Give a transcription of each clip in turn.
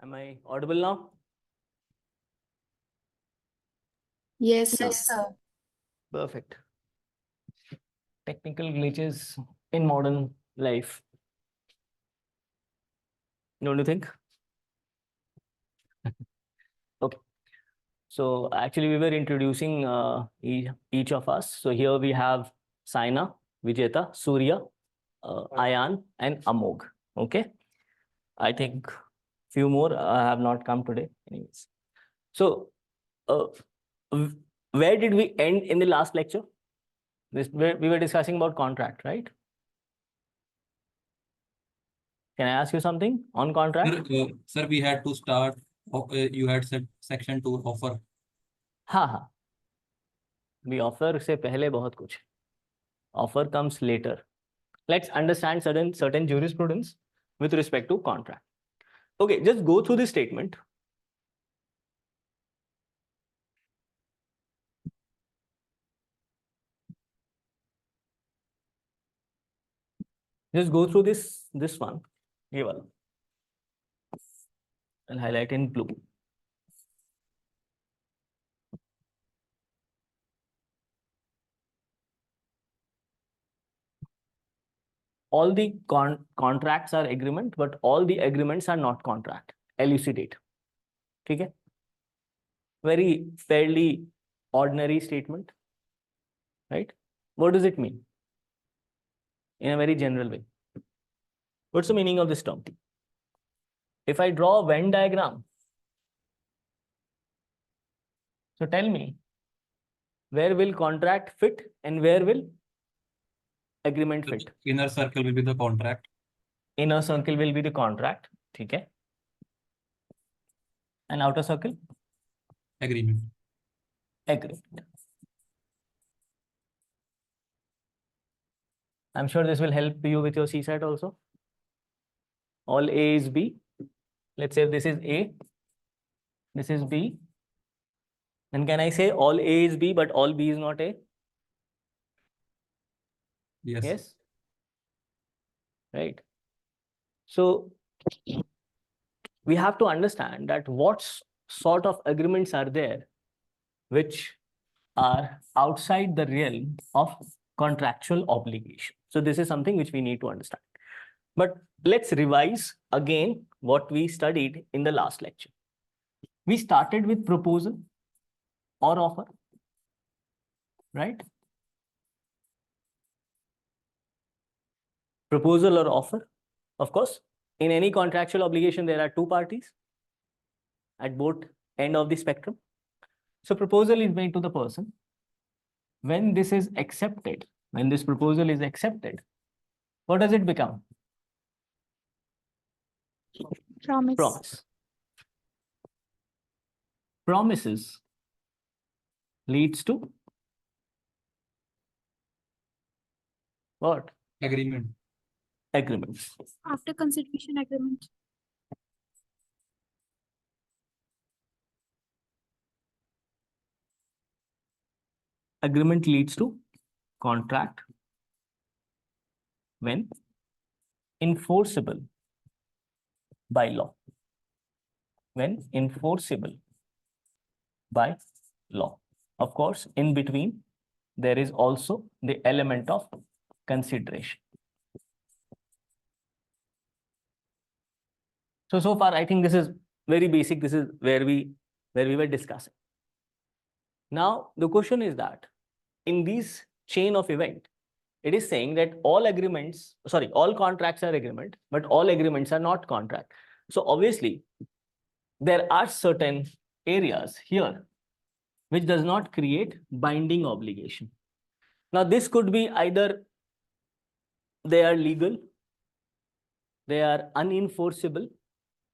Am I audible now? Yes, sir. Yes, sir. Perfect. Technical glitches in modern life. Don't you think? Okay. So actually we were introducing each of us. So here we have Saina, Vijeta, Surya, Ayan and Amog. Okay. I think few more have not come today. Anyways. So where did we end in the last lecture? We were discussing about contract, right? Can I ask you something on contract? Sir, we had to start. You had said section 2 offer. हाँ हाँ. We offer से पहले बहुत कुछ. Offer comes later. Let's understand certain jurisprudence with respect to contract. Okay, just go through this statement. Just go through this one. ये वाला. I'll highlight in blue. All the contracts are agreement, but all the agreements are not contract. Elucidate. ठीक है? Very fairly ordinary statement, right? What does it mean? In a very general way. What's the meaning of this term? If I draw a Venn diagram, so tell me, where will contract fit and where will agreement fit? Inner circle will be the contract. Inner circle will be the contract. ठीक है? And outer circle? Agreement. Agreement. I'm sure this will help you with your CSAT also. All A is B. Let's say this is A, this is B. And can I say all A is B, but all B is not A? Yes. Yes. Right. So we have to understand that what sort of agreements are there which are outside the realm of contractual obligation. So this is something which we need to understand. But let's revise again what we studied in the last lecture. We started with proposal or offer, right? Proposal or offer. Of course, in any contractual obligation, there are two parties at both end of the spectrum. So proposal is made to the person. When this is accepted, when this proposal is accepted, what does it become? Promise. Promise. Promises leads to what? Agreement. Agreements. After consideration agreement. Agreement leads to contract when enforceable by law. When enforceable by law. Of course, in between, there is also the element of consideration. So far, I think this is very basic. This is where we were discussing. Now, the question is that in this chain of event, it is saying that all contracts are agreement, but all agreements are not contract. So obviously, there are certain areas here which does not create binding obligation. Now, this could be either they are legal, they are unenforceable,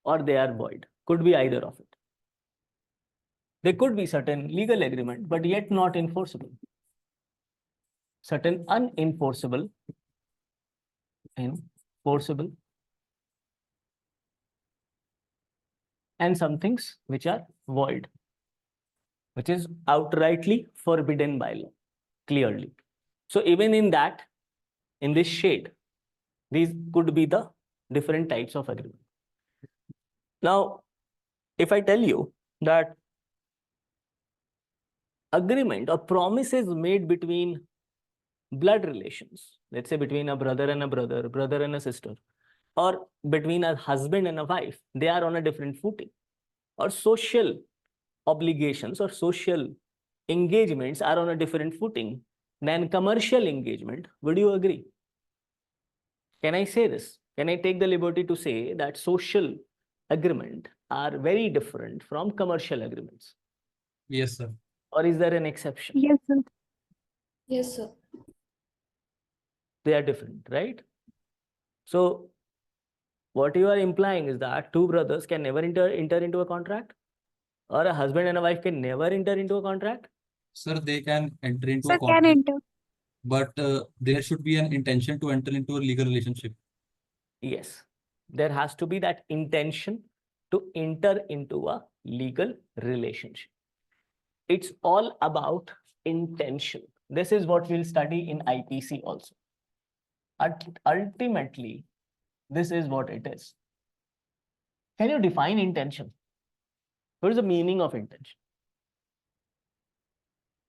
or they are void. Could be either of it. There could be certain legal agreement, but yet not enforceable. Certain unenforceable, enforceable, and some things which are void, which is outrightly forbidden by law, clearly. So even in that, in this shade, these could be the different types of agreement. Now, if I tell you that agreement or promises made between blood relations, let's say between a brother and a brother, brother and a sister, or between a husband and a wife, they are on a different footing. Or social obligations or social engagements are on a different footing than commercial engagement. Would you agree? Can I say this? Can I take the liberty to say that social agreement are very different from commercial agreements? Yes, sir. Or is there an exception? Yes, sir. Yes, sir. They are different, right? So what you are implying is that two brothers can never enter into a contract, or a husband and a wife can never enter into a contract? Sir, they can enter into Sir, a can contract, enter. but there should be an intention to enter into a legal relationship. Yes, there has to be that intention to enter into a legal relationship. It's all about intention. This is what we'll study in IPC also. Ultimately, this is what it is. Can you define intention? What is the meaning of intention?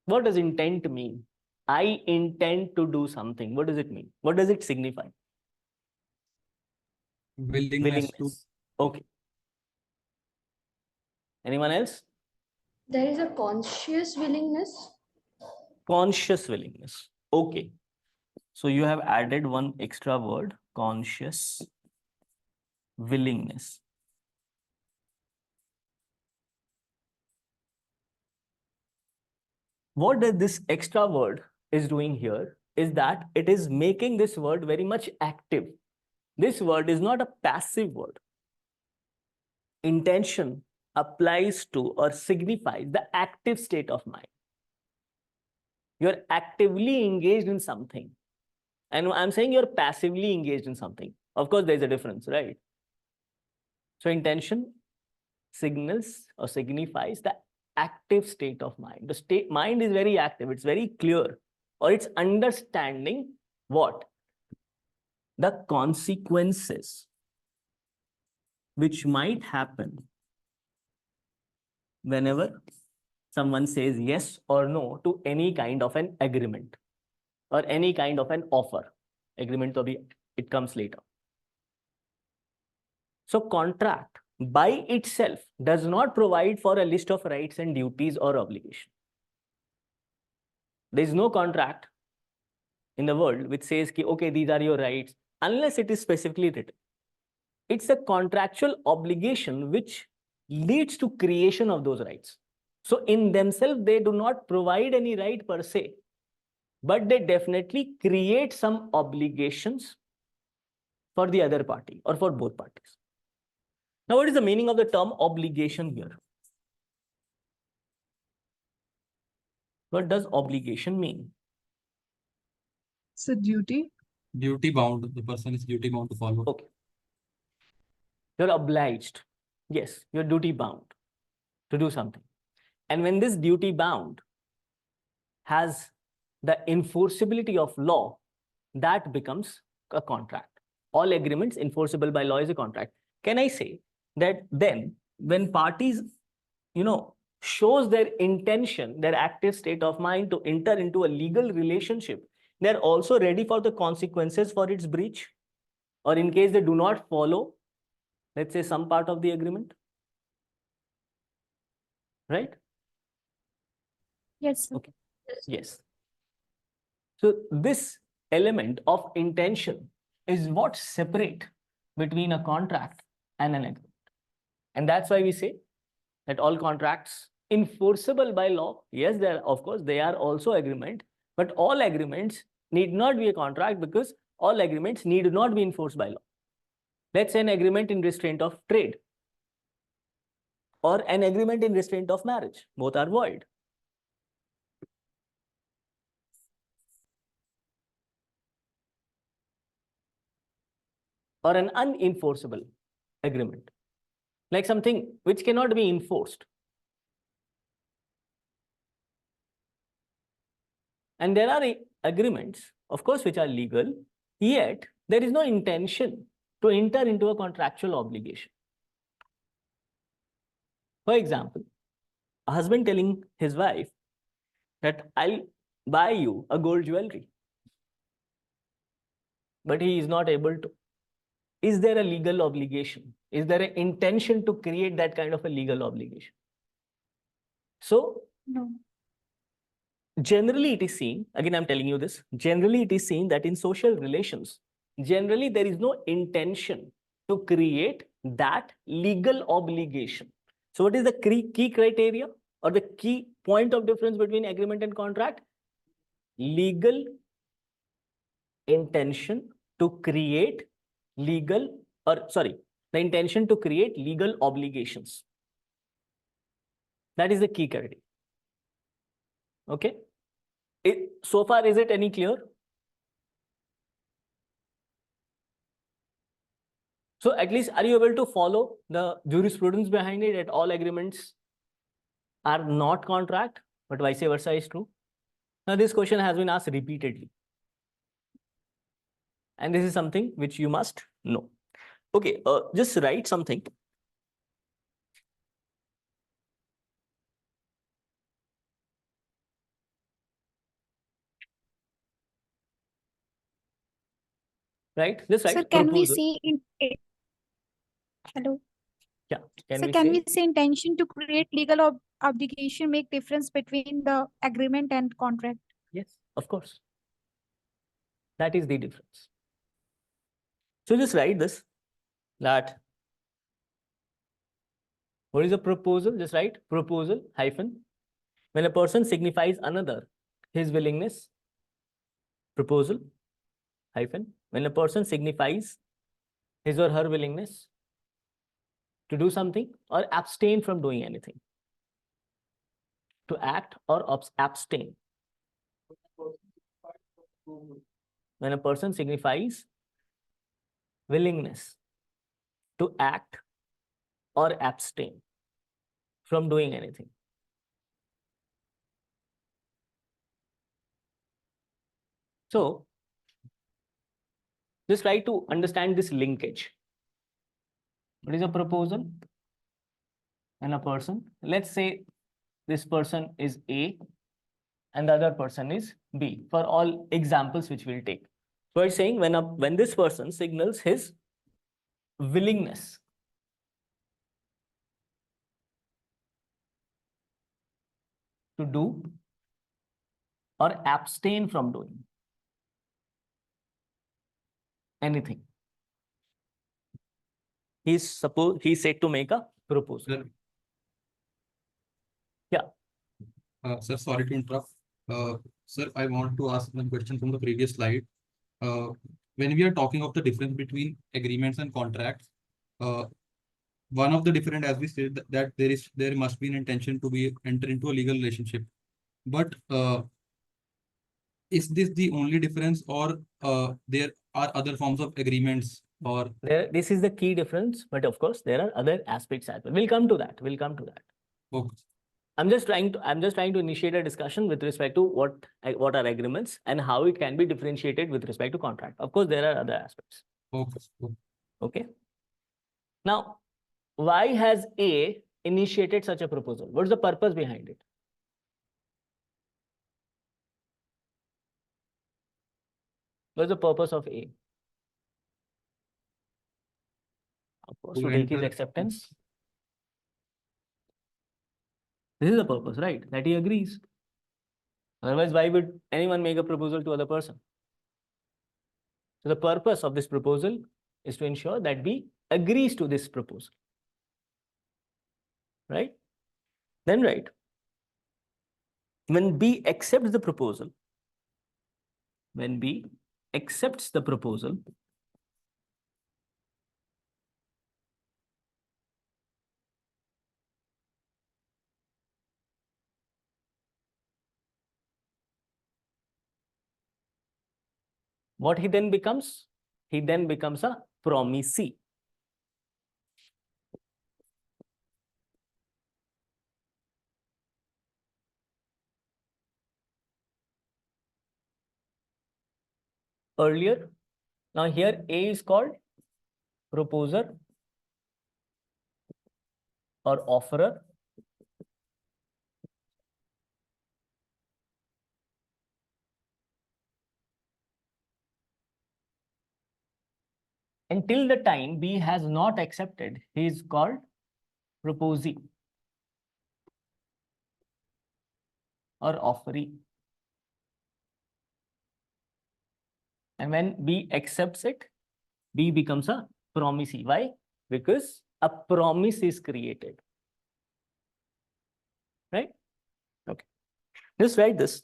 What does intent mean? I intend to do something. What does it mean? What does it signify? Willingness to. Okay. Anyone else? There is a conscious willingness. Conscious willingness. Okay. So you have added one extra word, conscious willingness. What does this extra word is doing here is that it is making this word very much active. This word is not a passive word. Intention applies to or signifies the active state of mind. You're actively engaged in something. And I'm saying you're passively engaged in something. Of course, there's a difference, right? So intention signals or signifies the active state of mind. The mind is very active. It's very clear, or it's understanding what? The consequences which might happen whenever someone says yes or no to any kind of an agreement or any kind of an offer. Agreement to be, it comes later. So contract by itself does not provide for a list of rights and duties or obligations. There is no contract in the world which says, okay, these are your rights, unless it is specifically written. It's a contractual obligation which leads to creation of those rights. So in themselves, they do not provide any right per se, but they definitely create some obligations for the other party or for both parties. Now, what is the meaning of the term obligation here? What does obligation mean? So duty. Duty bound. The person is duty bound to follow. Okay. You're obliged. Yes, you're duty bound to do something. And when this duty bound has the enforceability of law, that becomes a contract. All agreements enforceable by law is a contract. Can I say that then when parties, shows their intention, their active state of mind to enter into a legal relationship, they're also ready for the consequences for its breach, or in case they do not follow, let's say, some part of the agreement, right? Yes, sir. Okay. Yes. So this element of intention is what separate between a contract and an agreement. And that's why we say that all contracts enforceable by law, yes, of course, they are also agreement, but all agreements need not be a contract because all agreements need not be enforced by law. Let's say an agreement in restraint of trade or an agreement in restraint of marriage. Both are void. Or an unenforceable agreement, like something which cannot be enforced. And there are agreements, of course, which are legal, yet there is no intention to enter into a contractual obligation. For example, a husband telling his wife that I'll buy you a gold jewelry, but he is not able to. Is there a legal obligation? Is there an intention to create that kind of a legal obligation? So No. generally it is seen, again I'm telling you this, generally it is seen that in social relations, generally there is no intention to create that legal obligation. So what is the key criteria or the key point of difference between agreement and contract? Legal intention to create legal, or sorry, the intention to create legal obligations. That is the key criteria. Okay. So far, is it any clear? So at least are you able to follow the jurisprudence behind it, that all agreements are not contract, but vice versa is true? Now this question has been asked repeatedly. And this is something which you must know. Okay, just write something. Right? Just write Sir, can we proposal. say hello? Yeah. Can we say intention to create legal obligation make difference between the agreement and contract? Yes, of course. That is the difference. So just write this, that what is a proposal? Just write proposal hyphen. When a person signifies another his willingness, proposal hyphen. When a person signifies his or her willingness to do something or abstain from doing anything, to act or abstain. When a person signifies willingness to act or abstain from doing anything. So just try to understand this linkage. What is a proposal? And a person, let's say this person is A and the other person is B, for all examples which we'll take. So it's saying when this person signals his willingness to do or abstain from doing anything, he's said to make a proposal. Sir. Yeah. Sir, sorry to interrupt. Sir, I want to ask one question from the previous slide. When we are talking of the difference between agreements and contracts, one of the different, as we said, that there must be an intention to be enter into a legal relationship. But is this the only difference, or there are other forms of agreements, or This is the key difference, but of course there are other aspects as well. We'll come to that. okay. I'm just trying to initiate a discussion with respect to what are agreements and how it can be differentiated with respect to contract. Of course, there are other aspects. Okay. Okay. Now, why has A initiated such a proposal? What's the purpose behind it? What's the purpose of A? Of course, to take his acceptance. This is the purpose, right? That he agrees. Otherwise, why would anyone make a proposal to other person? So the purpose of this proposal is to ensure that B agrees to this proposal. Right? Then right. When B accepts the proposal, what he then becomes? He then becomes a promisee. Earlier, now here A is called proposer or offerer, Until the time B has not accepted, he is called proposee or offeree. And when B accepts it, B becomes a promisee. Why? Because a promise is created. Right? Okay. Just write this.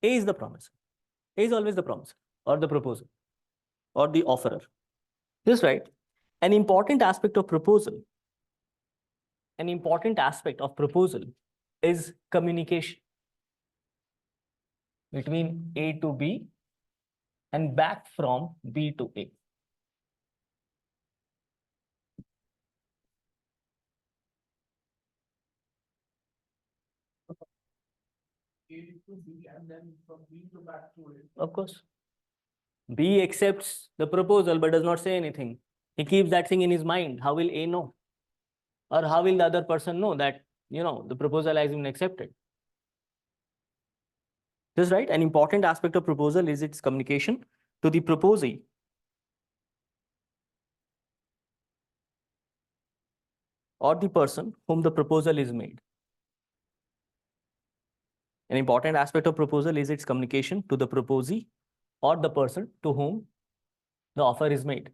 A is the promise. A is always the promise or the proposer or the offerer. Just write. An important aspect of proposal is communication between A to B and back from B to A. Of course. B accepts the proposal but does not say anything. He keeps that thing in his mind. How will A know? Or how will the other person know that, the proposal has been accepted? This is right. An important aspect of proposal is its communication to the proposee or the person whom the proposal is made. An important aspect of proposal is its communication to the proposee or the person to whom the offer is made.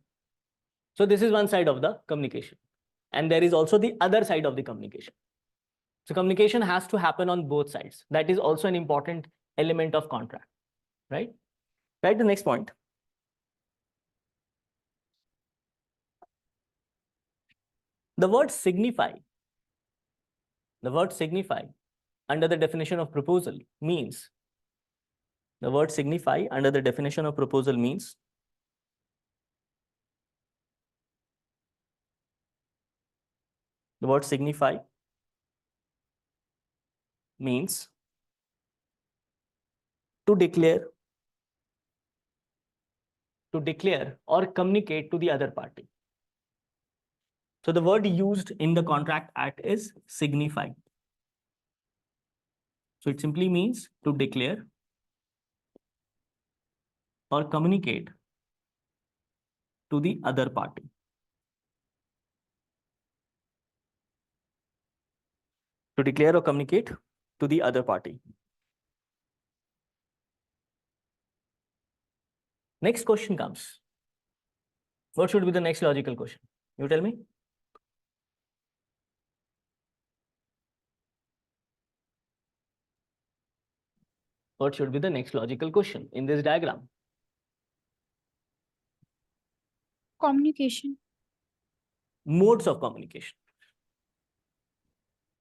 So this is one side of the communication. And there is also the other side of the communication. So communication has to happen on both sides. That is also an important element of contract, right? Right, the next point. The word signify under the definition of proposal means, the word signify under the definition of proposal means to declare or communicate to the other party. So the word used in the Contract Act is signify. So it simply means to declare or communicate to the other party. To declare or communicate to the other party. Next question comes. What should be the next logical question? You tell me. What should be the next logical question in this diagram? Communication. Modes of communication.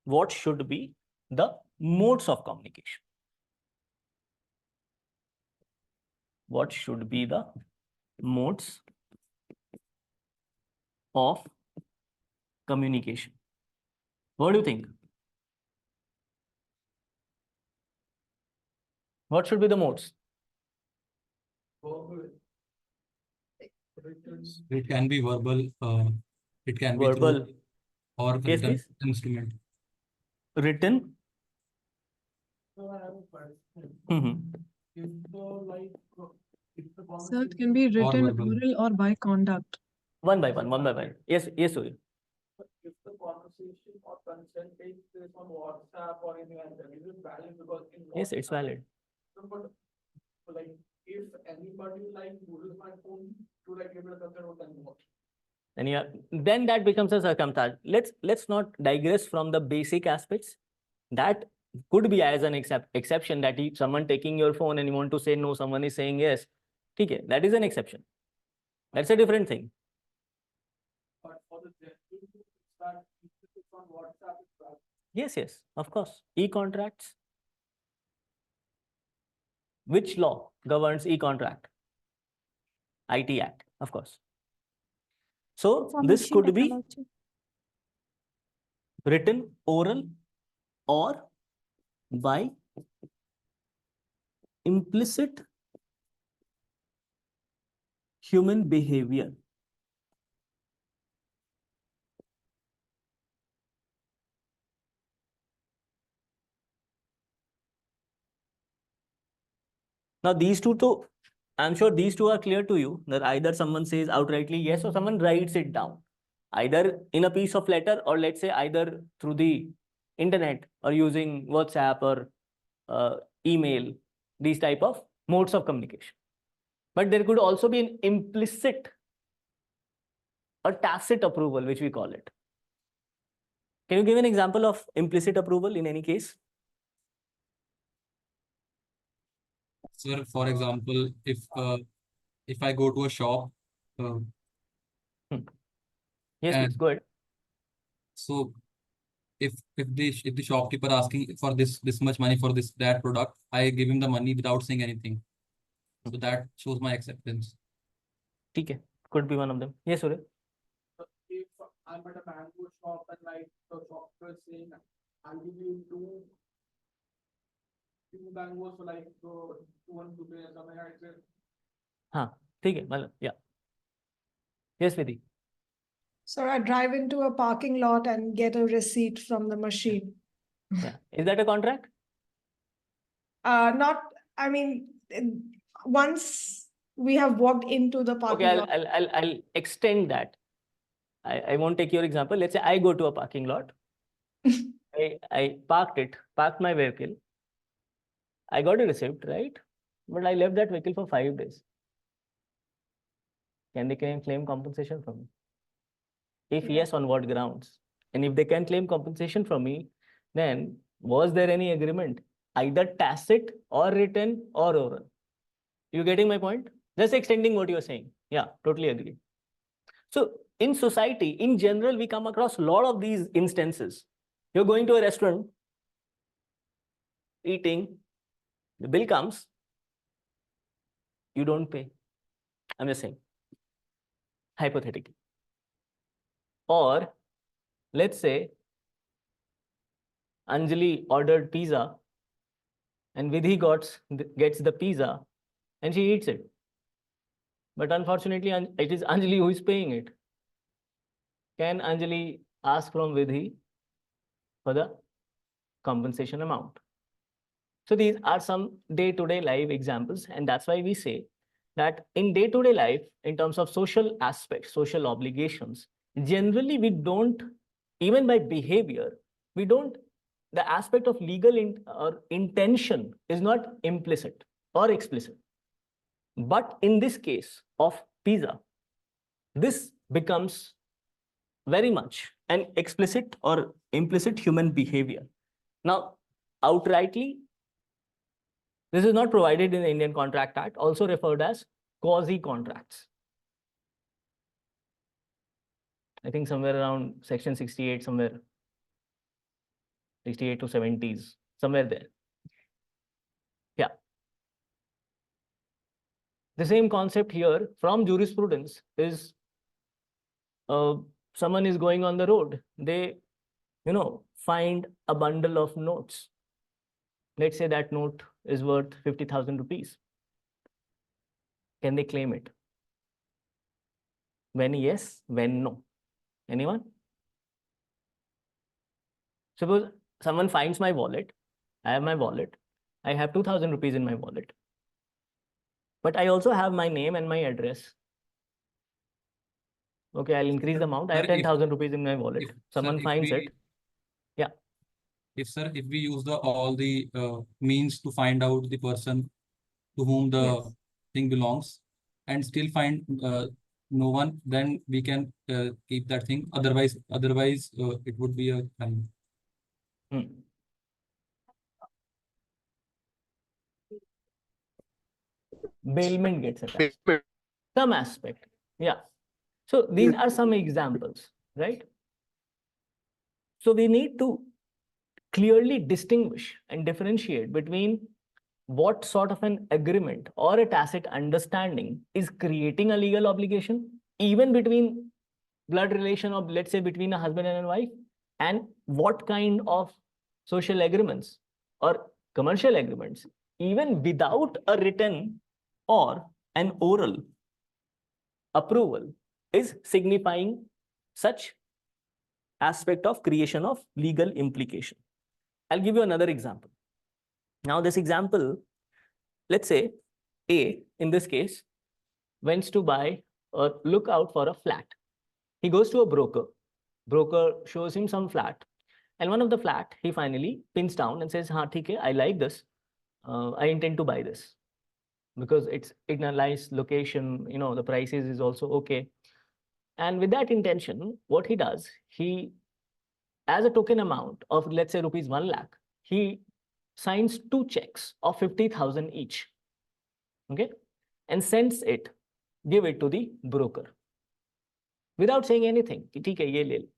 What should be the modes of communication? What should be the modes of communication? What do you think? What should be the modes? It can be verbal, it can be Verbal. through or Yes, written please. instrument. Written. So it can be written, verbal. oral, or by conduct. One by one. Yes, Surya. If the conversation or consent takes place on WhatsApp or anything like that, is it valid? Because in Yes, it's valid. but like if anybody like uses my phone to like give it a consent or then what? And then that becomes a circumstance. Let's not digress from the basic aspects. That could be as an exception that someone taking your phone and you want to say no, someone is saying yes. Okay, that is an exception. That's a different thing. But for the general, it's that if it's on WhatsApp, it's valid. Yes, of course. E-contracts. Which law governs e-contract? IT Act, of course. So this Information could be technology. written, oral, or by implicit human behavior. Now these two, I'm sure these two are clear to you, that either someone says outrightly yes or someone writes it down, either in a piece of letter or let's say either through the internet or using WhatsApp or email, these type of modes of communication. But there could also be an implicit or tacit approval, which we call it. Can you give an example of implicit approval in any case? Sir, for example, if I go to a shop, Yes, and please go ahead. so if the shopkeeper asking for this much money for that product, I give him the money without saying anything. So that shows my acceptance. Okay, could be one of them. Yes, Surya. If I'm at a mango shop and like the shopkeeper is saying, I'll give you two mangoes for like 200 rupees or something like that. हाँ ठीक है मतलब yeah. Yes, Vidhi. So I drive into a parking lot and get a receipt from the machine. Yeah. Is that a contract? Not, I mean, once we have walked into the parking Okay, lot. I'll extend that. I won't take your example. Let's say I go to a parking lot. I parked my vehicle. I got a receipt, right? But I left that vehicle for 5 days. Can they claim compensation from me? If yes, on what grounds? And if they can claim compensation from me, then was there any agreement, either tacit or written or oral? You getting my point? Just extending what you're saying. Yeah, totally agree. So in society, in general, we come across a lot of these instances. You're going to a restaurant, eating, the bill comes, you don't pay. I'm just saying, hypothetically. Or let's say Anjali ordered pizza and Vidhi gets the pizza and she eats it. But unfortunately, it is Anjali who is paying it. Can Anjali ask from Vidhi for the compensation amount? So these are some day-to-day life examples, and that's why we say that in day-to-day life, in terms of social aspects, social obligations, generally we don't, even by behavior, we don't, the aspect of legal or intention is not implicit or explicit. But in this case of pizza, this becomes very much an explicit or implicit human behavior. Now, outrightly, this is not provided in the Indian Contract Act, also referred as quasi-contracts. I think somewhere around section 68, somewhere 68 to 70s, somewhere there. Yeah. The same concept here from jurisprudence is someone is going on the road. They, find a bundle of notes. Let's say that note is worth 50,000 rupees. Can they claim it? When yes, when no? Anyone? Suppose someone finds my wallet. I have my wallet. I have 2,000 rupees in my wallet. But I also have my name and my address. Okay, I'll increase the amount. I have 10,000 rupees in my wallet. Someone finds it. Yeah. If we use all the means to find out the person to whom the thing belongs and still find no one, then we can keep that thing. Otherwise, it would be a crime. Bailment gets attached. Some aspect. Yeah. So these are some examples, right? So we need to clearly distinguish and differentiate between what sort of an agreement or a tacit understanding is creating a legal obligation, even between blood relation of, let's say, between a husband and a wife, and what kind of social agreements or commercial agreements, even without a written or an oral approval, is signifying such aspect of creation of legal implication. I'll give you another example. Now, this example, let's say A, in this case, wants to buy or look out for a flat. He goes to a broker. Broker shows him some flat. And one of the flat, he finally pins down and says, "Ha, theek hai, I like this. I intend to buy this because it's in a nice location. You know, the prices is also okay." And with that intention, what he does, he, as a token amount of, let's say, rupees 1 lakh, he signs 2 checks of 50,000 each. Okay, and sends it, give it to the broker without saying anything. "Theek hai, ye le lo.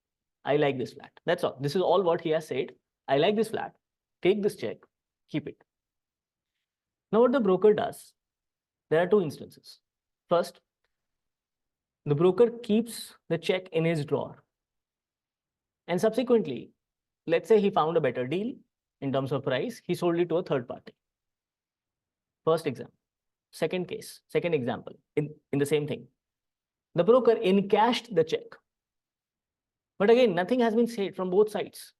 I like this flat." That's all. This is all what he has said. "I like this flat. Take this check, keep it." Now, what the broker does, there are 2 instances. First, the broker keeps the check in his drawer. And subsequently, let's say he found a better deal in terms of price, he sold it to a third party. First example. Second case, second example, in the same thing. The broker encashed the check. But again, nothing has been said from both sides.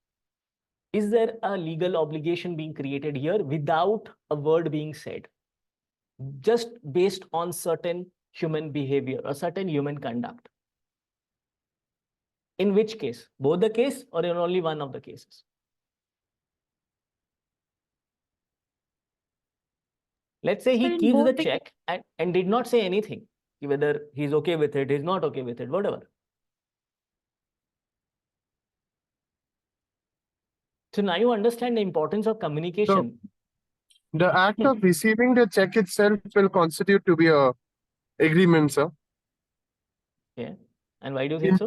Is there a legal obligation being created here without a word being said? Just based on certain human behavior or certain human conduct. In which case? Both the case or in only one of the cases? Let's say he In keeps both the the check and did not say anything, whether he's okay with it, he's not okay with it, whatever. So now you understand the importance of communication. The act of receiving the check itself will constitute to be a agreement, sir. Yeah. And why do you think so?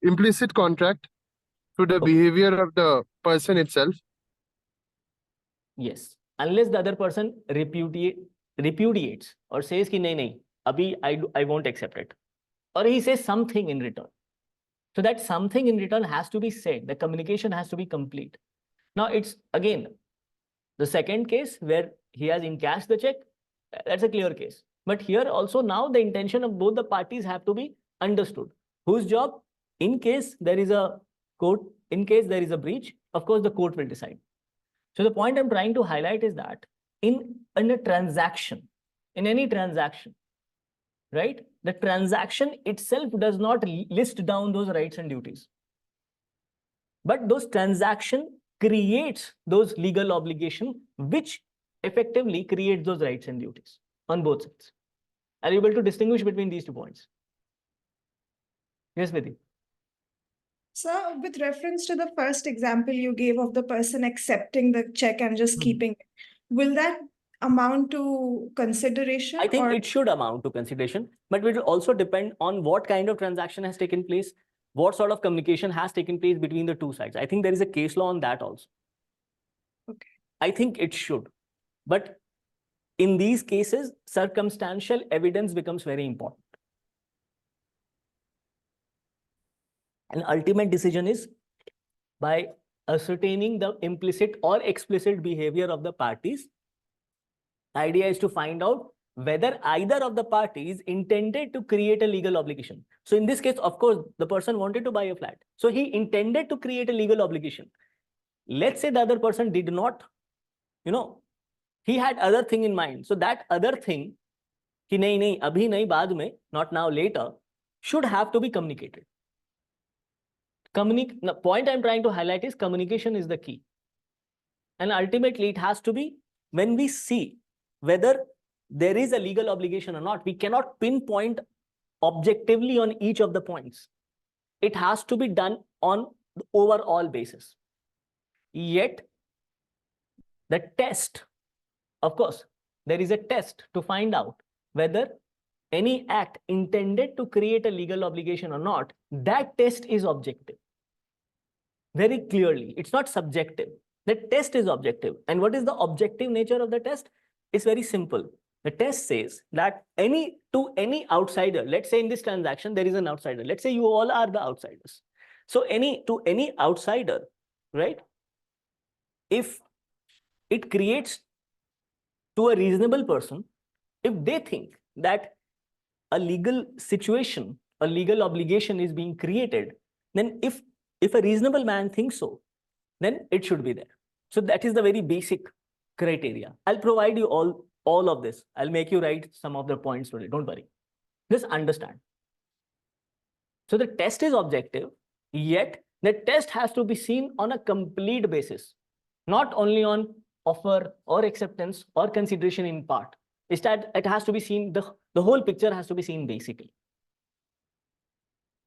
Implicit contract to the Okay. behavior of the person itself. Yes. Unless the other person repudiates or says ki nahi, abhi I won't accept it. Or he says something in return. So that something in return has to be said. The communication has to be complete. Now it's again the second case where he has encashed the check. That's a clear case. But here also now the intention of both the parties have to be understood. Whose job? In case there is a court, in case there is a breach, of course the court will decide. So the point I'm trying to highlight is that in a transaction, in any transaction, right? The transaction itself does not list down those rights and duties. But those transaction creates those legal obligation, which effectively creates those rights and duties on both sides. Are you able to distinguish between these 2 points? Yes, Vidhi. So with reference to the first example you gave of the person accepting the check and just keeping it, will that amount to consideration? I think or it should amount to consideration, but it will also depend on what kind of transaction has taken place, what sort of communication has taken place between the 2 sides. I think there is a case law on that also. Okay. I think it should. But in these cases, circumstantial evidence becomes very important. An ultimate decision is by ascertaining the implicit or explicit behavior of the parties. The idea is to find out whether either of the parties intended to create a legal obligation. So in this case, of course, the person wanted to buy a flat. So he intended to create a legal obligation. Let's say the other person did not, he had other thing in mind. So that other thing, ki nahi, abhi nahi, baad mein, not now, later, should have to be communicated. The point I'm trying to highlight is communication is the key. And ultimately, it has to be when we see whether there is a legal obligation or not, we cannot pinpoint objectively on each of the points. It has to be done on the overall basis. Yet, the test, of course, there is a test to find out whether any act intended to create a legal obligation or not. That test is objective. Very clearly, it's not subjective. The test is objective. And what is the objective nature of the test? It's very simple. The test says that to any outsider, let's say in this transaction, there is an outsider. Let's say you all are the outsiders. So to any outsider, right? If it creates to a reasonable person, if they think that a legal situation, a legal obligation is being created, then if a reasonable man thinks so, then it should be there. So that is the very basic criteria. I'll provide you all all of this. I'll make you write some of the points today. Don't worry. Just understand. So the test is objective, yet the test has to be seen on a complete basis, not only on offer or acceptance or consideration in part. Is that it has to be seen, the whole picture has to be seen basically.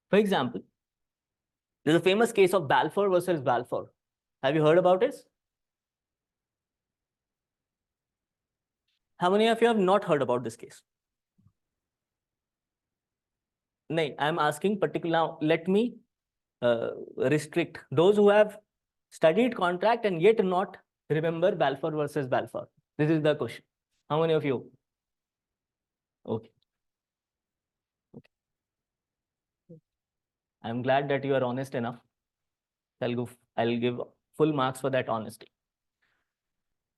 For example, there's a famous case of Balfour versus Balfour. Have you heard about it? How many of you have not heard about this case? No, I'm asking particular. Now, let me restrict those who have studied contract and yet not remember Balfour versus Balfour. This is the question. How many of you? Okay. I'm glad that you are honest enough. I'll give full marks for that honesty.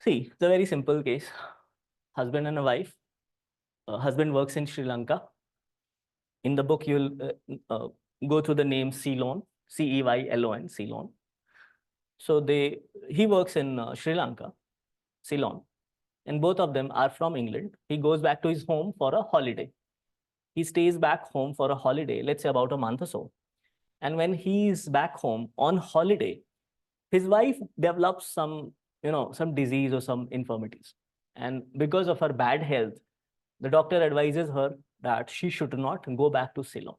See, it's a very simple case. Husband and a wife. Husband works in Sri Lanka. In the book, you'll go through the name Ceylon, Ceylon, Ceylon. So he works in Sri Lanka, Ceylon, and both of them are from England. He goes back to his home for a holiday. He stays back home for a holiday, let's say about a month or so. And when he's back home on holiday, his wife develops some disease or some infirmities. And because of her bad health, the doctor advises her that she should not go back to Ceylon.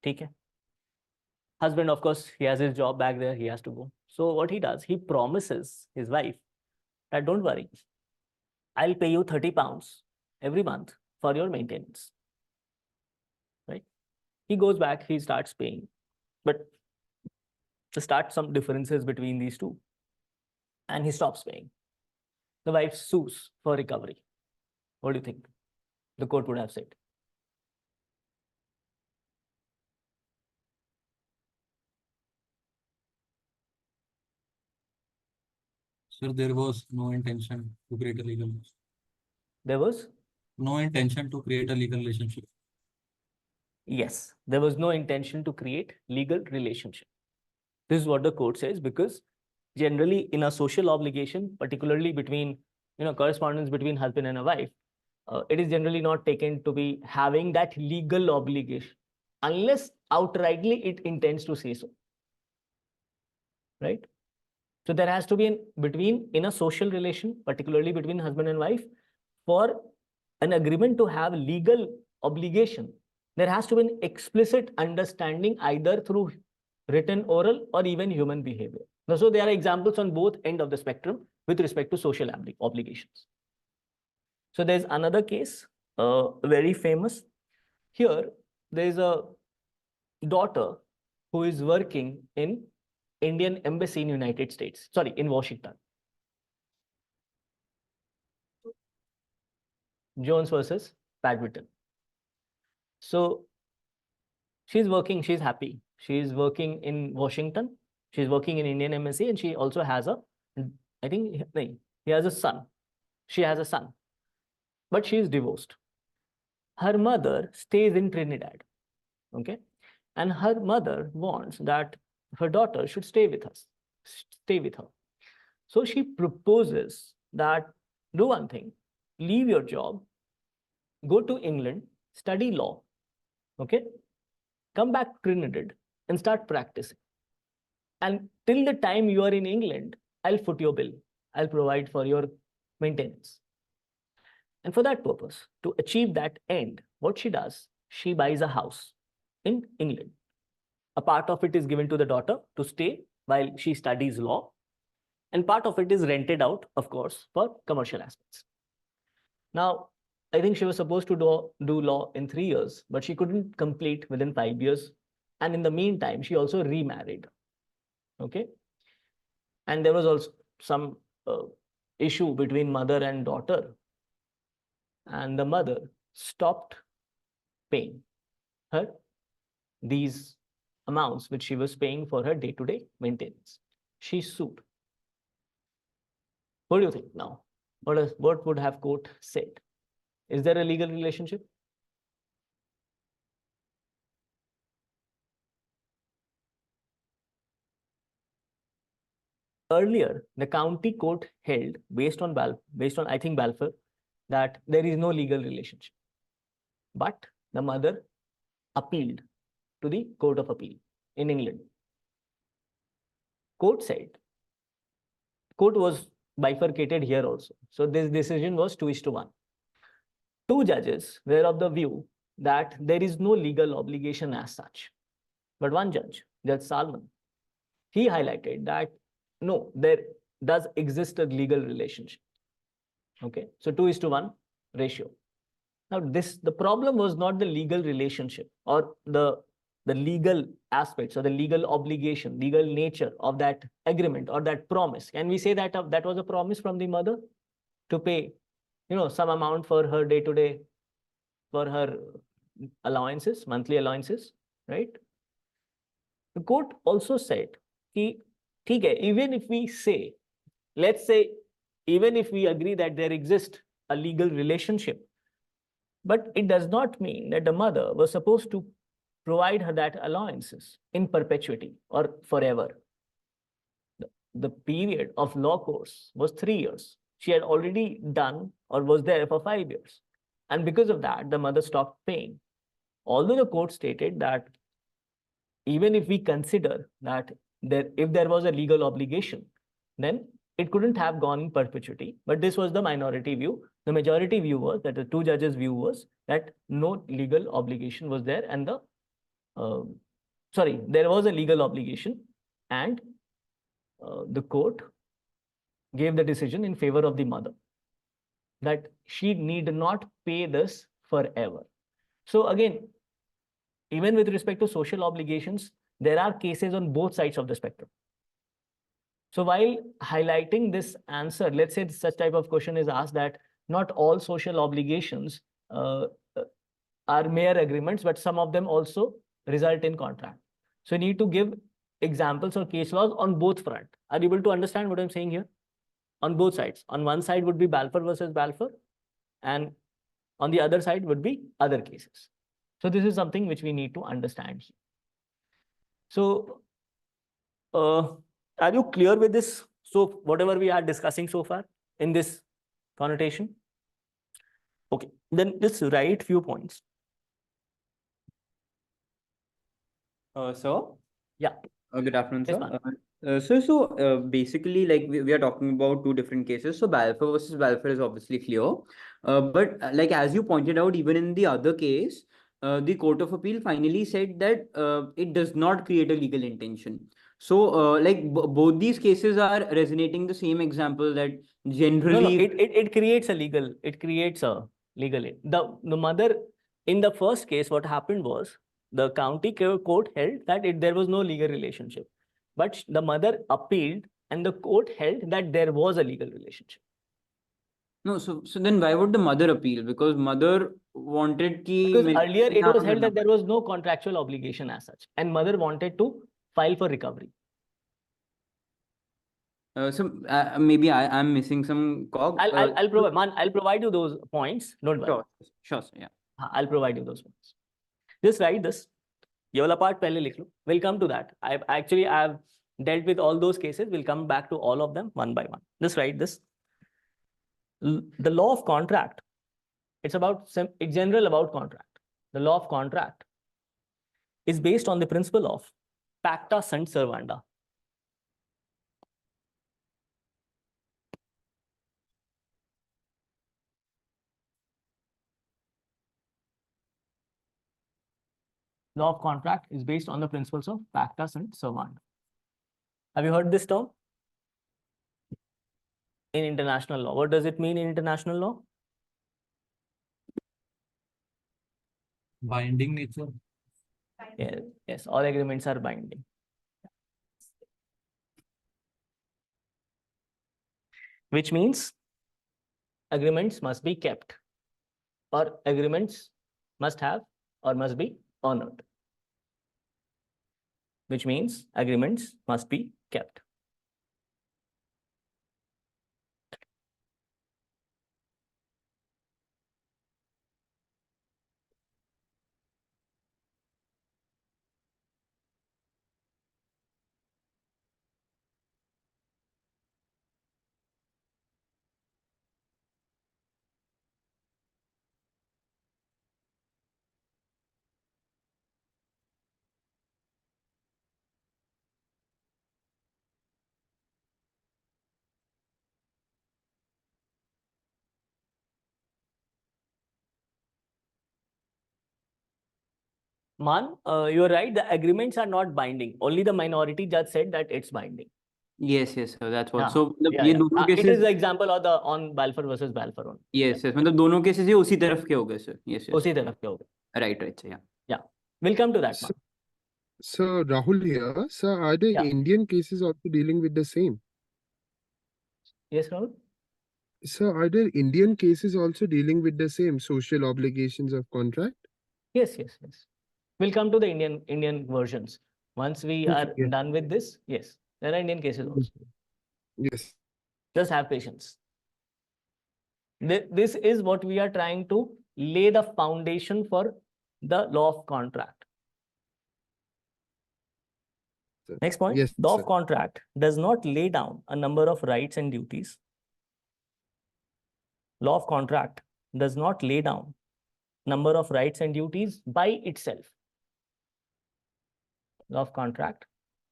Okay? Husband, of course, he has his job back there, he has to go. So what he does, he promises his wife that don't worry, I'll pay you 30 pounds every month for your maintenance. Right? He goes back, he starts paying. But there start some differences between these two. And he stops paying. The wife sues for recovery. What do you think the court would have said? Sir, there was no intention to create a legal. There was? No intention to create a legal relationship. Yes, there was no intention to create legal relationship. This is what the court says, because generally in a social obligation, particularly between, correspondence between husband and a wife, it is generally not taken to be having that legal obligation unless outrightly it intends to say so. Right? So there has to be in a social relation, particularly between husband and wife, for an agreement to have legal obligation, there has to be an explicit understanding either through written, oral, or even human behavior. Now, so there are examples on both ends of the spectrum with respect to social obligations. So there's another case, very famous. Here, there is a daughter who is working in Indian Embassy in United States, sorry, in Washington. Jones versus Badminton. So she's working, she's happy. She's working in Washington. She's working in Indian Embassy, and she also has he has a son. She has a son, but she is divorced. Her mother stays in Trinidad, okay? And her mother wants that her daughter should stay with her. So she proposes that do one thing, leave your job, go to England, study law, okay? Come back to Trinidad and start practicing. And till the time you are in England, I'll foot your bill. I'll provide for your maintenance. And for that purpose, to achieve that end, what she does, she buys a house in England. A part of it is given to the daughter to stay while she studies law. And part of it is rented out, of course, for commercial aspects. Now, I think she was supposed to do law in 3 years, but she couldn't complete within 5 years. And in the meantime, she also remarried. Okay. And there was also some issue between mother and daughter. And the mother stopped paying her these amounts which she was paying for her day-to-day maintenance. She sued. What do you think now? What would have court said? Is there a legal relationship? Earlier, the county court held based on I think Balfour, that there is no legal relationship. But the mother appealed to the Court of Appeal in England. Court was bifurcated here also. So this decision was 2:1. Two judges were of the view that there is no legal obligation as such. But one judge, Judge Salman, he highlighted that no, there does exist a legal relationship. Okay, so 2:1 ratio. Now, the problem was not the legal relationship or the legal aspects or the legal obligation, legal nature of that agreement or that promise. Can we say that that was a promise from the mother to pay, some amount for her day-to-day, for her allowances, monthly allowances, right? The court also said, even if we say, let's say, even if we agree that there exists a legal relationship, but it does not mean that the mother was supposed to provide her that allowances in perpetuity or forever. The period of law course was 3 years. She had already done or was there for 5 years. And because of that, the mother stopped paying. Although the court stated that even if we consider that if there was a legal obligation, then it couldn't have gone in perpetuity. But this was the minority view. The majority view was that the two judges' view was that no legal obligation was there, and there was a legal obligation, and the court gave the decision in favor of the mother that she need not pay this forever. So again, even with respect to social obligations, there are cases on both sides of the spectrum. So while highlighting this answer, let's say such type of question is asked that not all social obligations are mere agreements, but some of them also result in contract. So you need to give examples or case laws on both front. Are you able to understand what I'm saying here? On both sides. On one side would be Balfour versus Balfour, and on the other side would be other cases. So this is something which we need to understand here. So are you clear with this? So whatever we are discussing so far in this connotation? Okay, then let's write few points. Sir? Yeah. Good afternoon, Yes, sir. Basically, like we are talking about two different cases. So Balfour versus Balfour is obviously clear. But like as you pointed out, even in the other case, the Court of Appeal finally said that it does not create a legal intention. So both these cases are resonating the same example that generally it creates a legal, the mother in the first case, what happened was the county court held that there was no legal relationship, but the mother appealed and the court held that there was a legal relationship. No, so then why would the mother appeal? Because mother wanted because earlier it was held that there was no contractual obligation as such, and mother wanted to file for recovery. Maybe I'm missing some cog. I'll provide you those points. Don't worry. Sure, yeah. I'll provide you those points. Just write this. ये वाला part पहले लिख लो. We'll come to that. I've dealt with all those cases. We'll come back to all of them one by one. Just write this. The law of contract. It's general about contract. The law of contract is based on the principle of pacta sunt servanda. Law of contract is based on the principles of pacta sunt servanda. Have you heard this term? In international law. What does it mean in international law? Binding nature. Yes, all agreements are binding. Which means agreements must be kept, or agreements must have or must be honored. Which means agreements must be kept. Man, you're right. The agreements are not binding. Only the minority judge said that it's binding. Yes, yes, sir. That's what. हाँ, So yeah, ये yeah. दोनों It is cases. the example of the on Balfour versus Balfour only. Yes, yes. मतलब दोनों cases ये उसी तरफ के हो गए, sir. Yes, yes. उसी तरफ के हो गए. Right, right, sir. Yeah. Yeah. We'll come to that, So, man. so Rahul here, sir, are the Yeah. Indian cases also dealing with the same? Yes, Rahul? Sir, are there Indian cases also dealing with the same social obligations of contract? Yes, yes, yes. We'll come to the Indian versions. Once we Okay, are yeah. done with this, yes, there are Indian cases also. Yes. Just have patience. This is what we are trying to lay the foundation for the law of contract. Sir. Next point, Yes, law sir. of contract does not lay down a number of rights and duties. Law of contract does not lay down number of rights and duties by itself. Law of contract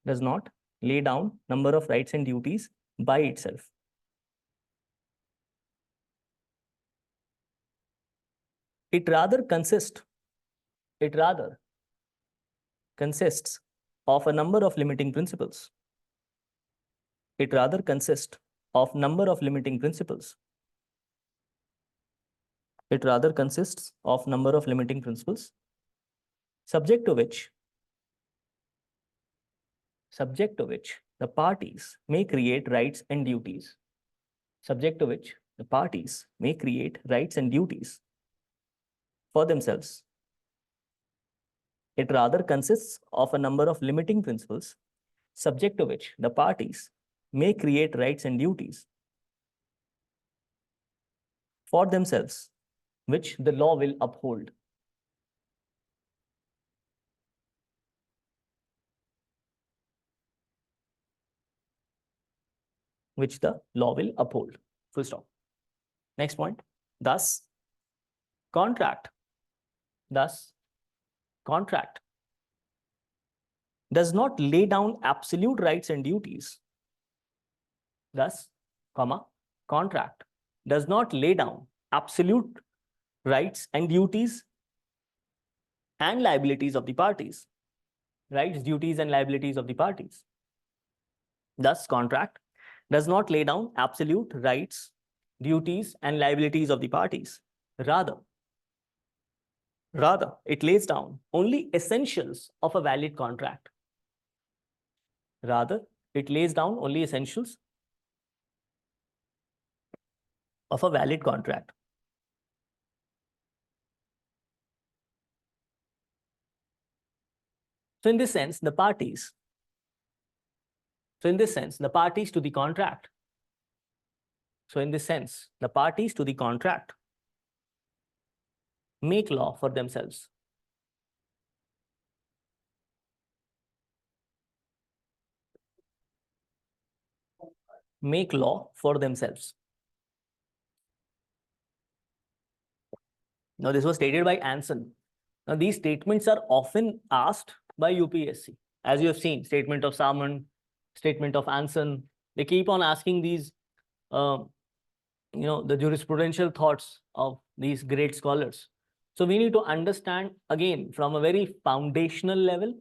does not lay down number of rights and duties by itself. It rather consists of a number of limiting principles. It rather consists of number of limiting principles. It rather consists of number of limiting principles, subject to which the parties may create rights and duties. Subject to which the parties may create rights and duties for themselves. It rather consists of a number of limiting principles, subject to which the parties may create rights and duties for themselves, which the law will uphold. Which the law will uphold. Full stop. Next point. Thus, contract does not lay down absolute rights and duties. Thus, contract does not lay down absolute rights and duties and liabilities of the parties. Rights, duties, and liabilities of the parties. Thus, contract does not lay down absolute rights, duties, and liabilities of the parties. Rather, it lays down only essentials of a valid contract. Rather, it lays down only essentials of a valid contract. So in this sense, the parties to the contract. Make law for themselves. Make law for themselves. Now, this was stated by Anson. Now, these statements are often asked by UPSC. As you have seen, statement of Salmon, statement of Anson, they keep on asking these, the jurisprudential thoughts of these great scholars. So we need to understand again from a very foundational level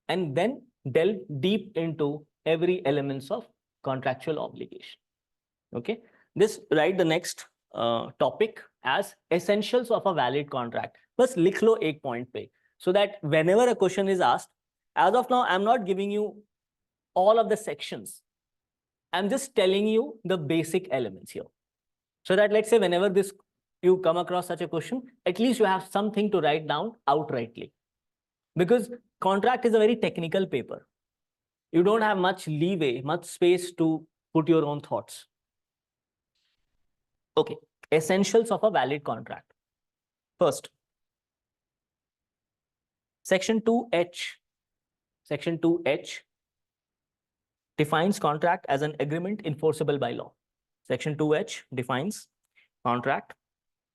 and then delve deep into every elements of contractual obligation. Okay, write the next topic as essentials of a valid contract. बस लिख लो एक point पे, so that whenever a question is asked, as of now, I'm not giving you all of the sections. I'm just telling you the basic elements here. So that let's say whenever you come across such a question, at least you have something to write down outrightly. Because contract is a very technical paper. You don't have much leeway, much space to put your own thoughts. Okay, essentials of a valid contract. First, Section 2H defines contract as an agreement enforceable by law. Section 2H defines contract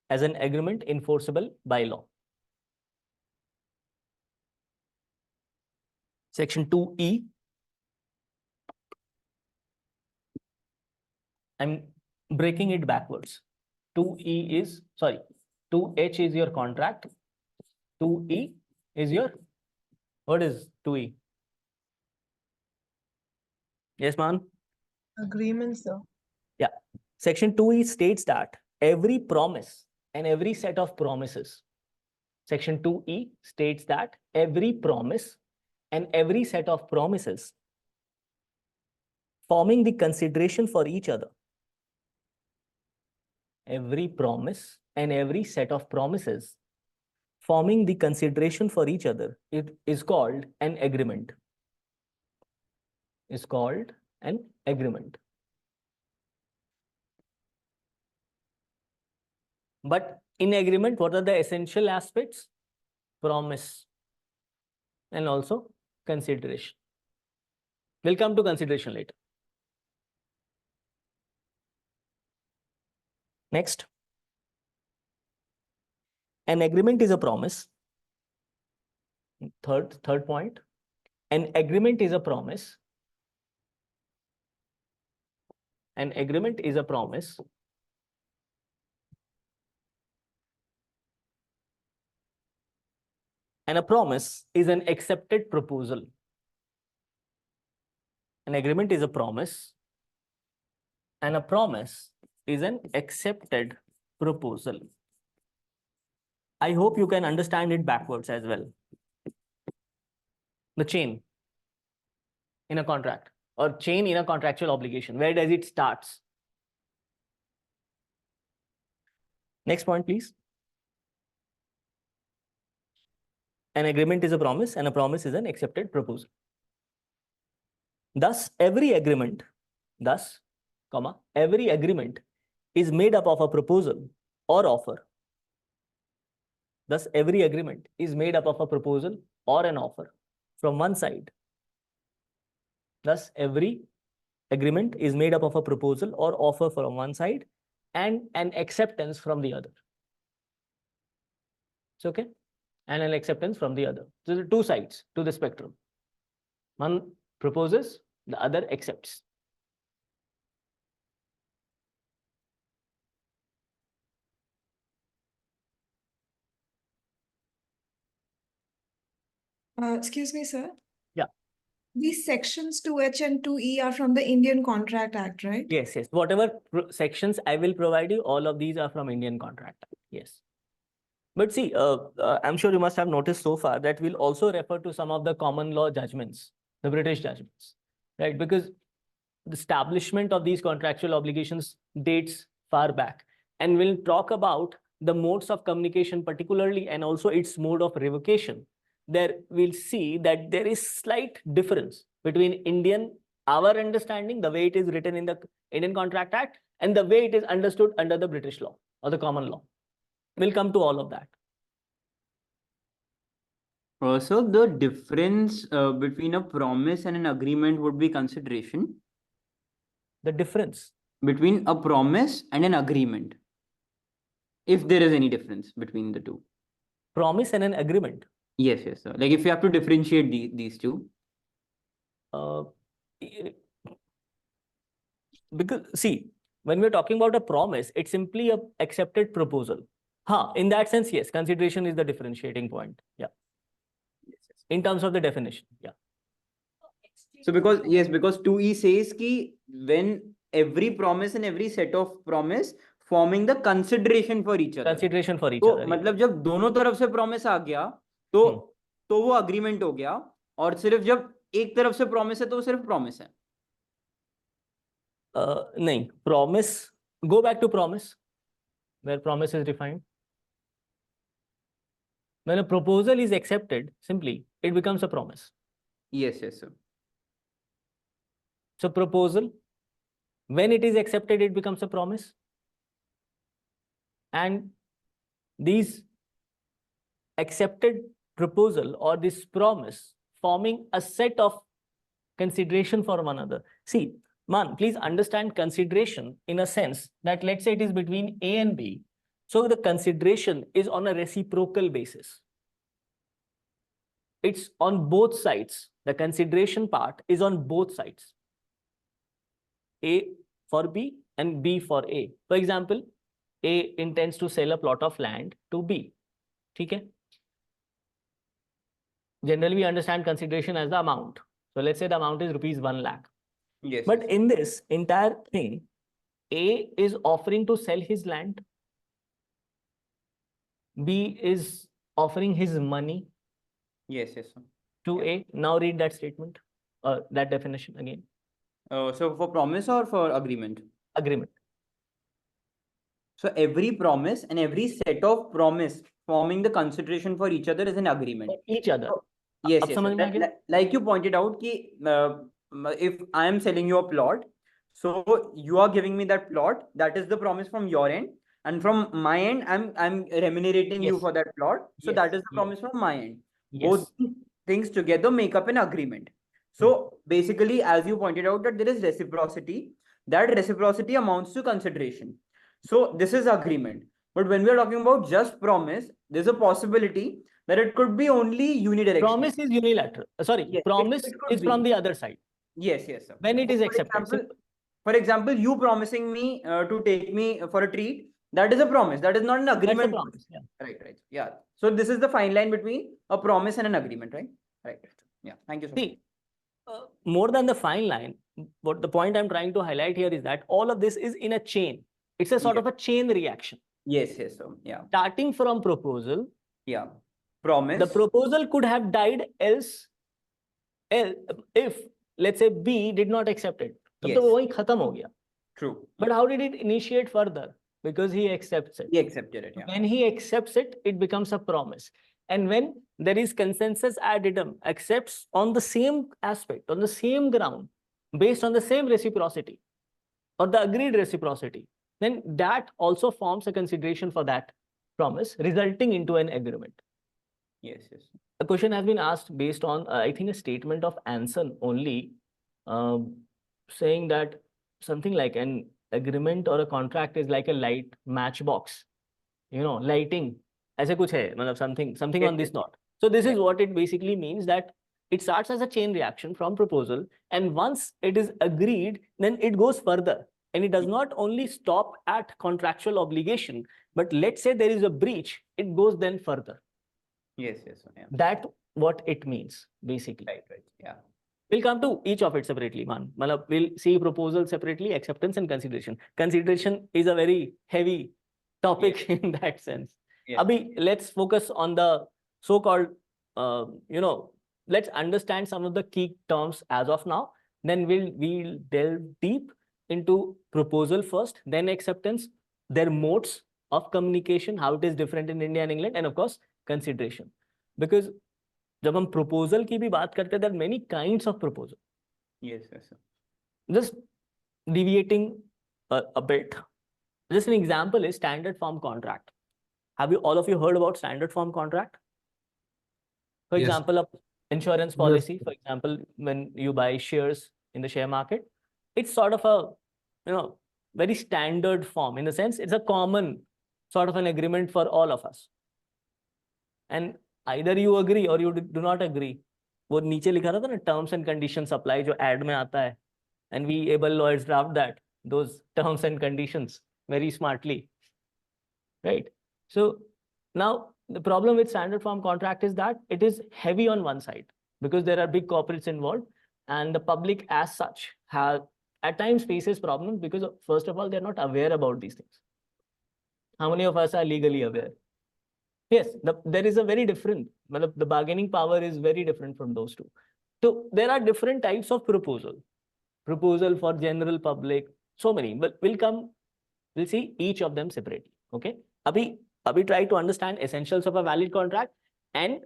as an agreement enforceable by law. Section 2E, I'm breaking it backwards. 2H is your contract. 2E is your What is 2E? Yes, man. Agreement, sir. Yeah. Section 2E states that every promise and every set of promises. Section 2E states that every promise and every set of promises forming the consideration for each other. Every promise and every set of promises forming the consideration for each other, it is called an agreement. Is called an agreement. But in agreement, what are the essential aspects? Promise and also consideration. We'll come to consideration later. Next. An agreement is a promise. Third point. An agreement is a promise. An agreement is a promise and a promise is an accepted proposal. An agreement is a promise and a promise is an accepted proposal. I hope you can understand it backwards as well. The chain in a contract or chain in a contractual obligation. Where does it start? Next point, please. An agreement is a promise and a promise is an accepted proposal. Thus, every agreement is made up of a proposal or offer. Thus, every agreement is made up of a proposal or an offer from one side. Thus, every agreement is made up of a proposal or offer from one side and an acceptance from the other. It's okay? And an acceptance from the other. So there are two sides to the spectrum. One proposes, the other accepts. Excuse me, sir. Yeah. These sections 2H and 2E are from the Indian Contract Act, right? Yes, yes. Whatever sections I will provide you, all of these are from Indian Contract Act. Yes. But see, I'm sure you must have noticed so far that we'll also refer to some of the common law judgments, the British judgments, right? Because the establishment of these contractual obligations dates far back. And we'll talk about the modes of communication particularly and also its mode of revocation. There we'll see that there is slight difference between our understanding, the way it is written in the Indian Contract Act, and the way it is understood under the British law or the common law. We'll come to all of that. So the difference between a promise and an agreement would be consideration. The difference Between a promise and an agreement, if there is any difference between the two. promise and an agreement. Yes, yes, sir. Like if you have to differentiate these two. Because see, when we're talking about a promise, it's simply a accepted proposal. In that sense, yes, consideration is the differentiating point. Yeah. In terms of the definition. Yeah. So because 2E says ki when every promise and every set of promise forming the consideration for each other. Consideration for each तो other. मतलब जब दोनों तरफ से promise आ गया तो वो agreement हो गया और सिर्फ जब एक तरफ से promise है तो वो सिर्फ promise है. नहीं, promise, go back to promise, where promise is defined. When a proposal is accepted, simply, it becomes a promise. Yes, yes, sir. So proposal, when it is accepted, it becomes a promise. And these accepted proposal or this promise forming a set of consideration for one another. See, man, please understand consideration in a sense that let's say it is between A and B. So the consideration is on a reciprocal basis. It's on both sides. The consideration part is on both sides. A for B and B for A. For example, A intends to sell a plot of land to B. Okay? generally we understand consideration as the amount. So let's say the amount is rupees 1 lakh. Yes. But yes. in this entire thing, A is offering to sell his land. B is offering his money Yes. Yes. Sir. to Yeah. A. Now read that statement, that definition again. So for promise or for agreement? Agreement. So every promise and every set of promise forming the consideration for each other is an agreement. Each other. Yes, अब yes. समझ में आ गया? Like you pointed out, कि if I am selling you a plot, so you are giving me that plot. That is the promise from your end, and from my end, I'm remunerating you Yes. for that plot. So Yes, that is the yes. promise from my end. Yes. Both things together make up an agreement. So basically, as you pointed out, that there is reciprocity. That reciprocity amounts to consideration. So this is agreement. But when we are talking about just promise, there's a possibility that it could be only unidirectional. Promise is unilateral. Sorry, Yes, promise it could is from be. the other side. Yes, yes, sir. When it is For accepted. example, for example, you promising me to take me for a treat, that is a promise. That is not an That's a agreement. promise. Yeah. Right, right. Yeah. So this is the fine line between a promise and an agreement, right? Right. right. Yeah. Thank you, sir. See, more than the fine line, what the point I'm trying to highlight here is that all of this is in a chain. It's a sort of a chain reaction. Yes, yes, sir. Yeah. Starting from proposal. Yeah. Promise. The proposal could have died else if, let's say, B did not accept it. Yes. तो वही खत्म हो गया. True. But how did it initiate further? Because he accepts it. He accepted it. Yeah. When he accepts it, it becomes a promise. And when there is consensus ad idem, accepts on the same aspect, on the same ground, based on the same reciprocity, or the agreed reciprocity, then that also forms a consideration for that promise, resulting into an agreement. Yes, yes. A question has been asked based on, I think, a statement of Anson only, saying that something like an agreement or a contract is like a light matchbox, you know, lighting. ऐसे कुछ है, मतलब something on this note. So this is what it basically means, that it starts as a chain reaction from proposal, and once it is agreed, then it goes further, and it does not only stop at contractual obligation, but let's say there is a breach, it goes then further. Yes, yes. Yeah. That what it means basically. Right, right. Yeah. We'll come to each of it separately, man. We'll see proposal separately, acceptance and consideration. Consideration is a very heavy topic in that sense. Yes. Abhi, let's focus on the so-called, let's understand some of the key terms as of now. Then we'll delve deep into proposal first, then acceptance, their modes of communication, how it is different in India and England, and of course, consideration. Because जब हम proposal की भी बात करते हैं, there are many kinds of proposal. Yes, yes, sir. Just deviating a bit. Just an example is standard form contract. Have all of you heard about standard form contract? For Yes. example, of insurance policy, for example, when you buy shares in the share market, it's sort of a, very standard form, in the sense it's a common sort of an agreement for all of us. And either you agree or you do not agree. वो नीचे लिखा रहता है ना, terms and conditions apply, जो ad में आता है, and we able lawyers draft those terms and conditions very smartly, right? So now the problem with standard form contract is that it is heavy on one side, because there are big corporates involved, and the public as such has at times faces problems because first of all, they're not aware about these things. How many of us are legally aware? Yes, there is a very different, the bargaining power is very different from those two. So there are different types of proposal for general public, so many, but we'll see each of them separately. Okay. Abhi try to understand essentials of a valid contract. And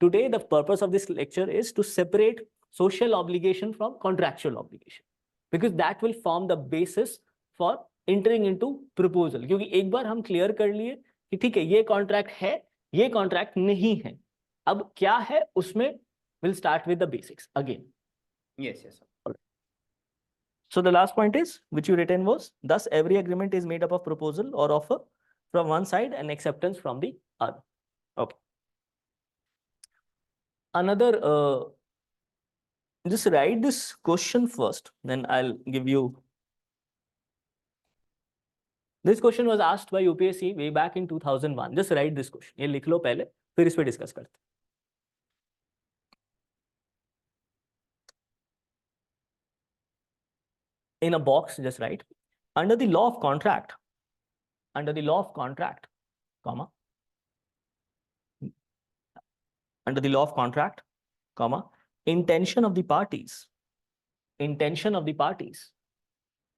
today the purpose of this lecture is to separate social obligation from contractual obligation, because that will form the basis for entering into proposal. क्योंकि एक बार हम clear कर लिए कि ठीक है, ये contract है, ये contract नहीं है, अब क्या है उसमें, we'll start with the basics again. Yes, yes, sir. All right. So the last point is, which you written was, thus every agreement is made up of proposal or offer from one side and acceptance from the other. Okay. Another, just write this question first, then I'll give you. This question was asked by UPSC way back in 2001. Just write this question. ये लिख लो पहले, फिर इस पे discuss करते हैं. in a box, just write under the law of contract, comma, under the law of contract, comma, intention of the parties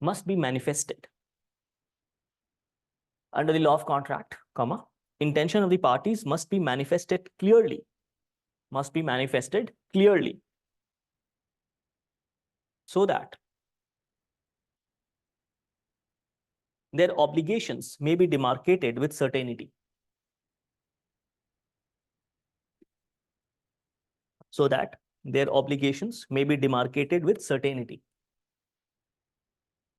must be manifested. Under the law of contract, comma, intention of the parties must be manifested clearly, so that their obligations may be demarcated with certainty. So that their obligations may be demarcated with certainty.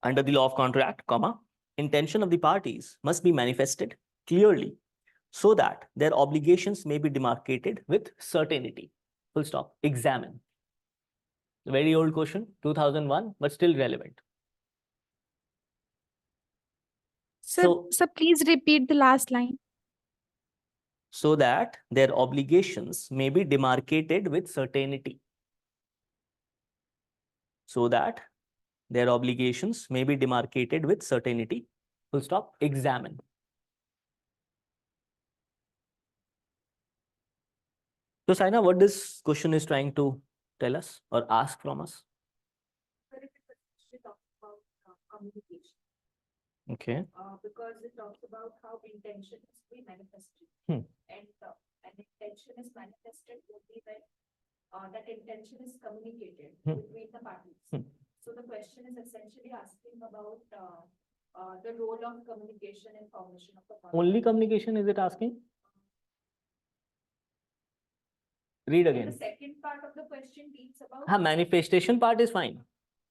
Under the law of contract, comma, intention of the parties must be manifested clearly, so that their obligations may be demarcated with certainty. Full stop. Examine. Very old question, 2001, but still relevant. So please repeat the last line. So that their obligations may be demarcated with certainty. So that their obligations may be demarcated with certainty. Full stop. Examine. So Saina, what this question is trying to tell us or ask from us? Communication. Okay. Because it talks about how intention is to be manifested. Hmm. And an intention is manifested only when that intention is communicated between the parties. So the question is essentially asking about the role of communication and formation of the contract. Only communication is it asking? Read And again. the second part of the question deals about Manifestation part is fine.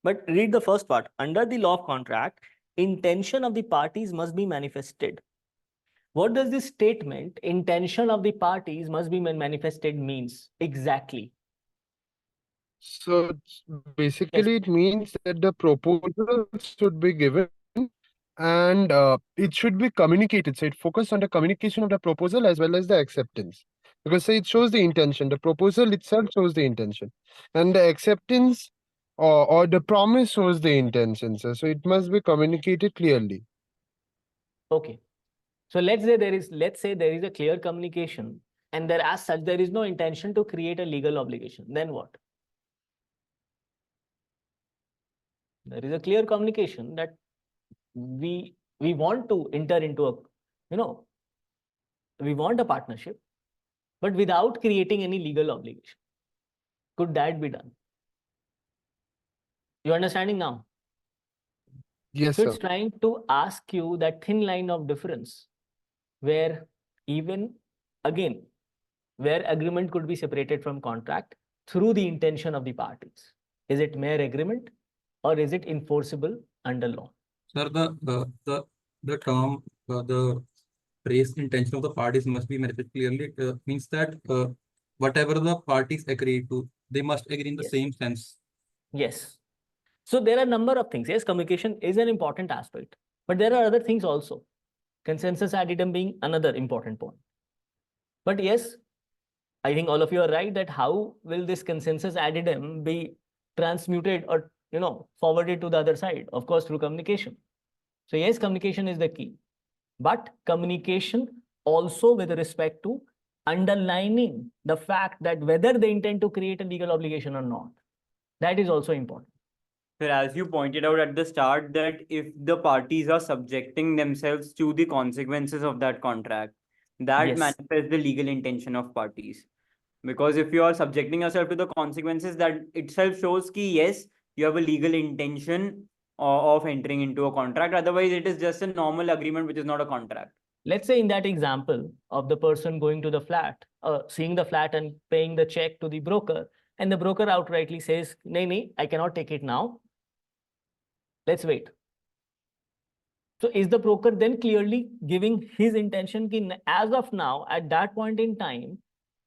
But read the first part. Under the law of contract, intention of the parties must be manifested. What does this statement, intention of the parties must be manifested, means exactly? So basically, it means that the proposal should be given and it should be communicated. So it focuses on the communication of the proposal as well as the acceptance. Because say it shows the intention, the proposal itself shows the intention, and the acceptance or the promise shows the intention. So it must be communicated clearly. Okay. So let's say there is a clear communication, and there as such there is no intention to create a legal obligation. Then what? There is a clear communication that we want to enter into a, we want a partnership, but without creating any legal obligation. Could that be done? You understanding now? Yes, So sir. it's trying to ask you that thin line of difference where even again, where agreement could be separated from contract through the intention of the parties. Is it mere agreement or is it enforceable under law? Sir, the term, the phrase intention of the parties must be manifested clearly means that whatever the parties agree to, they must agree in the Yes. same sense. Yes. So there are a number of things. Yes, communication is an important aspect, but there are other things also. Consensus addendum being another important point. But yes, I think all of you are right that how will this consensus addendum be transmuted or forwarded to the other side? Of course, through communication. So yes, communication is the key, but communication also with respect to underlining the fact that whether they intend to create a legal obligation or not, that is also important. Sir, as you pointed out at the start, that if the parties are subjecting themselves to the consequences of that contract, that Yes. manifests the legal intention of parties. Because if you are subjecting yourself to the consequences, that itself shows ki yes, you have a legal intention of entering into a contract. Otherwise, it is just a normal agreement, which is not a contract. Let's say in that example of the person going to the flat, seeing the flat and paying the check to the broker, and the broker outrightly says, "Nahi, I cannot take it now. Let's wait." So is the broker then clearly giving his intention ki as of now, at that point in time,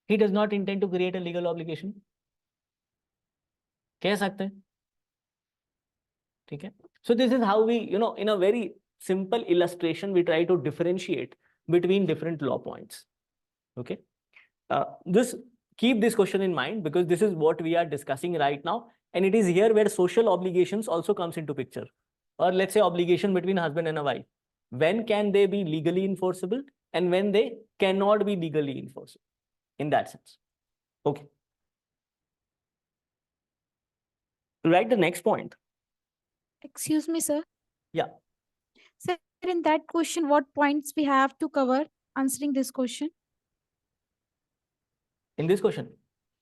he does not intend to create a legal obligation? कह सकते हैं, ठीक है? So this is how we, in a very simple illustration, we try to differentiate between different law points. Okay. This keep this question in mind, because this is what we are discussing right now, and it is here where social obligations also comes into picture, or let's say obligation between husband and a wife. When can they be legally enforceable and when they cannot be legally enforceable, in that sense. Okay. Right, the next point. Excuse me, sir. Yeah. Sir, in that question, what points we have to cover answering this question? In this question,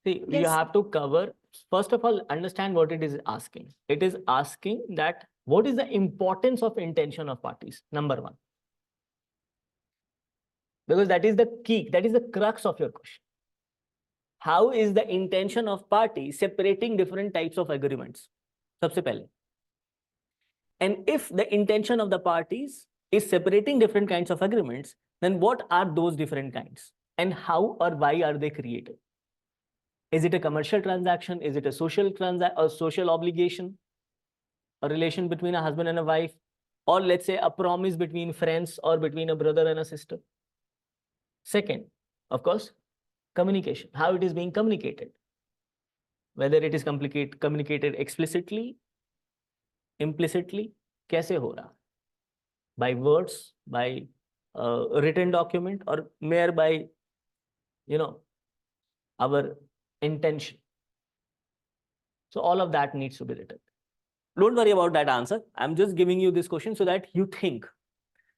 see, you Yes, sir. have to cover, first of all, understand what it is asking. It is asking that what is the importance of intention of parties, number one. Because that is the key, that is the crux of your question. How is the intention of parties separating different types of agreements? Sabse pehle. And if the intention of the parties is separating different kinds of agreements, then what are those different kinds? And how or why are they created? Is it a commercial transaction? Is it a social obligation? A relation between a husband and a wife? Or let's say a promise between friends or between a brother and a sister? Second, of course, communication. How it is being communicated. Whether it is communicated explicitly, implicitly, kaise ho raha? By words, by written document, or mere by, our intention. So all of that needs to be written. Don't worry about that answer. I'm just giving you this question so that you think.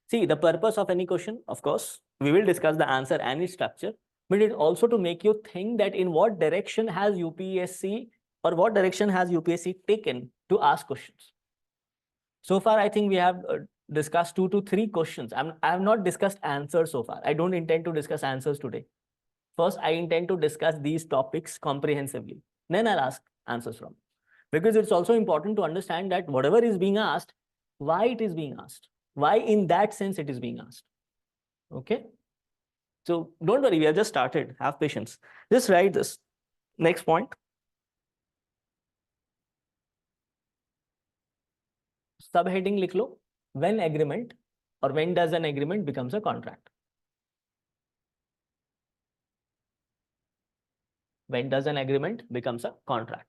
See, the purpose of any question, of course, we will discuss the answer and its structure, but it also to make you think that in what direction has UPSC or what direction has UPSC taken to ask questions. So far, I think we have discussed 2 to 3 questions. I have not discussed answers so far. I don't intend to discuss answers today. First, I intend to discuss these topics comprehensively. Then I'll ask answers from. Because it's also important to understand that whatever is being asked, why it is being asked. Why in that sense it is being asked. Okay? So don't worry, we have just started. Have patience. Just write this. Next point. Subheading लिख लो. When agreement or when does an agreement becomes a contract? When does an agreement becomes a contract?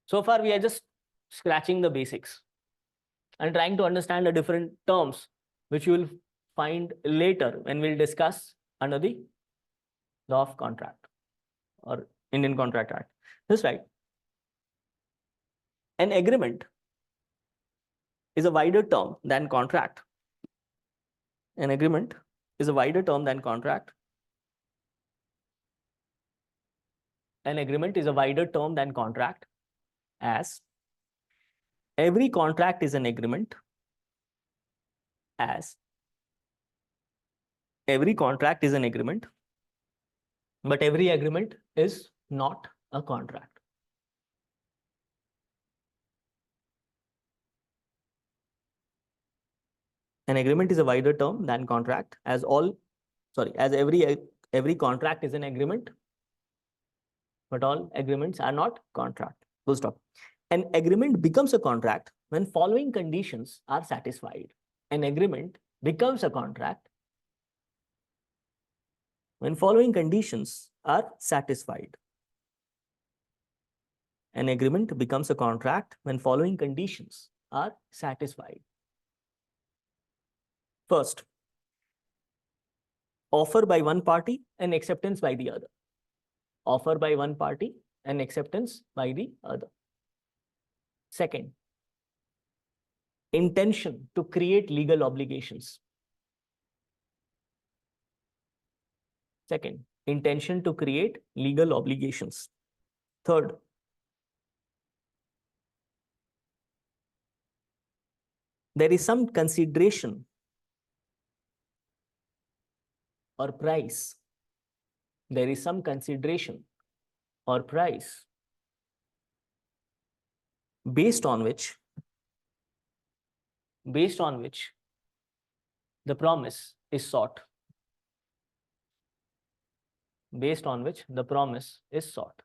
So far, we are just scratching the basics and trying to understand the different terms, which you will find later when we'll discuss under the law of contract or Indian Contract Act. That's right. An agreement is a wider term than contract. An agreement is a wider term than contract. An agreement is a wider term than contract, as every contract is an agreement, as every contract is an agreement, but every agreement is not a contract. An agreement is a wider term than contract, as every contract is an agreement, but all agreements are not contract. Full stop. An agreement becomes a contract when following conditions are satisfied. An agreement becomes a contract when following conditions are satisfied. An agreement becomes a contract when following conditions are satisfied. First, offer by one party and acceptance by the other. Offer by one party and acceptance by the other. Second, intention to create legal obligations. Second, intention to create legal obligations. Third, there is some consideration or price. There is some consideration or price based on which the promise is sought. Based on which the promise is sought.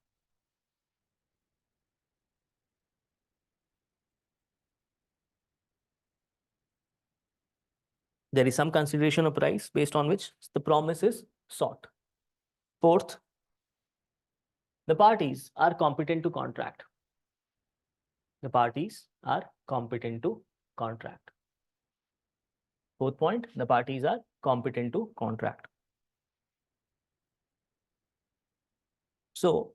There is some consideration of price based on which the promise is sought. Fourth, the parties are competent to contract. The parties are competent to contract. Fourth point, the parties are competent to contract. So,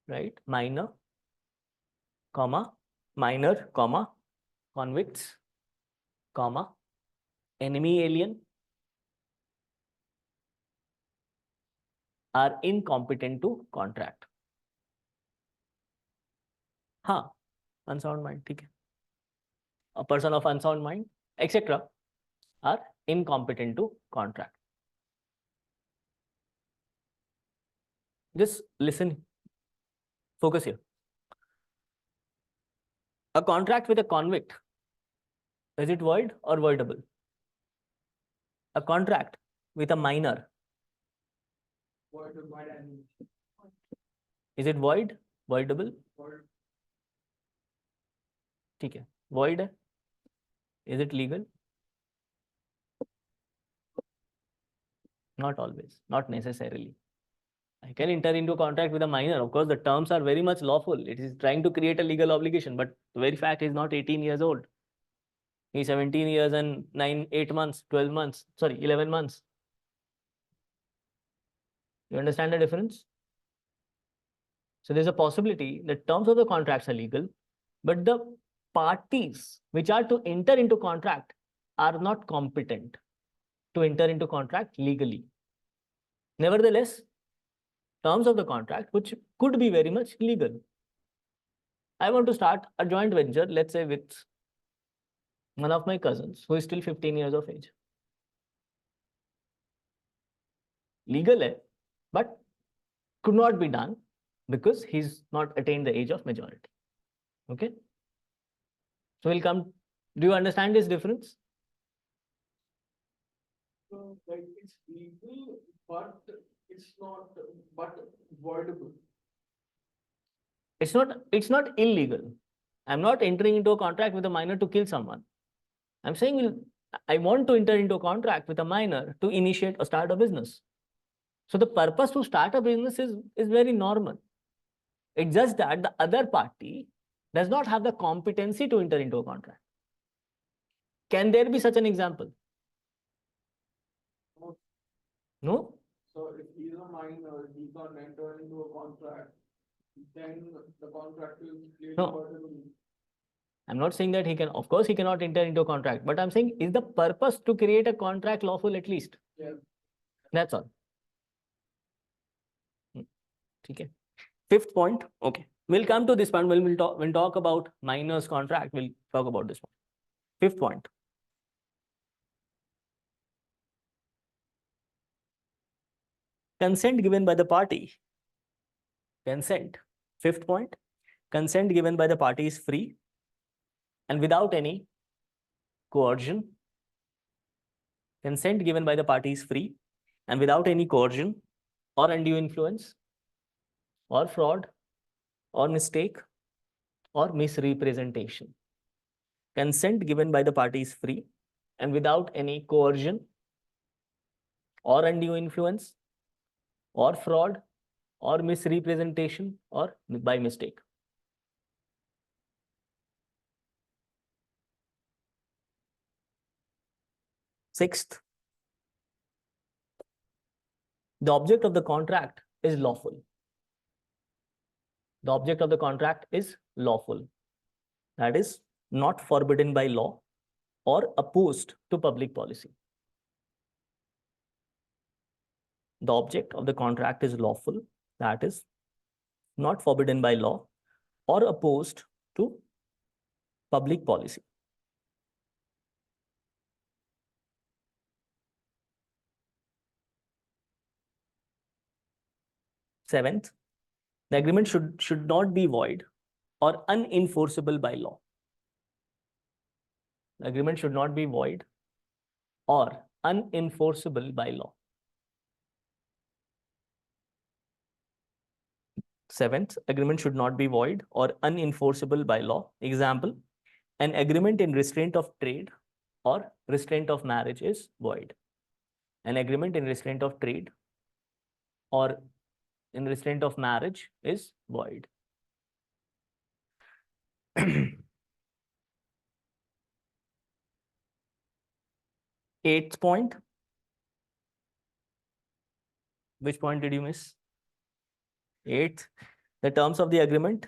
right, minor, comma, convicts, comma, enemy alien are incompetent to contract. हाँ, unsound mind, ठीक है. A person of unsound mind, etc. are incompetent to contract. Just listen, focus here. A contract with a convict, is it void or voidable? A contract with a minor, is it void, voidable? ठीक है, void है. Is it legal? Not always, not necessarily. I can enter into a contract with a minor. Of course, the terms are very much lawful. It is trying to create a legal obligation, but the very fact is not 18 years old. He's 17 years and 8 months, 12 months, sorry, 11 months. You understand the difference? So there's a possibility that terms of the contracts are legal, but the parties which are to enter into contract are not competent to enter into contract legally. Nevertheless, terms of the contract, which could be very much legal. I want to start a joint venture, let's say with one of my cousins who is still 15 years of age. Legal hai, but could not be done because he's not attained the age of majority. Okay. So we'll come. Do you understand this difference? So, like it's legal, but it's not, but voidable. It's not illegal. I'm not entering into a contract with a minor to kill someone. I'm saying I want to enter into a contract with a minor to initiate or start a business. So the purpose to start a business is very normal. It's just that the other party does not have the competency to enter into a contract. Can there be such an example? No? So if he's a minor, he can't enter into a contract, then the contract is clearly No. voidable. I'm not saying that he can, of course he cannot enter into a contract, but I'm saying is the purpose to create a contract lawful at least? Yeah. That's all. Okay. Fifth point. Okay. We'll come to this point. We'll talk about minors contract. We'll talk about this one. Fifth point. Consent given by the party. Consent. Fifth point. Consent given by the party is free and without any coercion. Consent given by the party is free and without any coercion or undue influence or fraud or mistake or misrepresentation. Consent given by the party is free and without any coercion or undue influence or fraud or misrepresentation or by mistake. Sixth, the object of the contract is lawful. The object of the contract is lawful. That is not forbidden by law or opposed to public policy. The object of the contract is lawful. That is not forbidden by law or opposed to public policy. Seventh, the agreement should not be void or unenforceable by law. The agreement should not be void or unenforceable by law. Seventh, agreement should not be void or unenforceable by law. Example, an agreement in restraint of trade or restraint of marriage is void. An agreement in restraint of trade or in restraint of marriage is void. Eighth point. Which point did you miss? Eighth, the terms of the agreement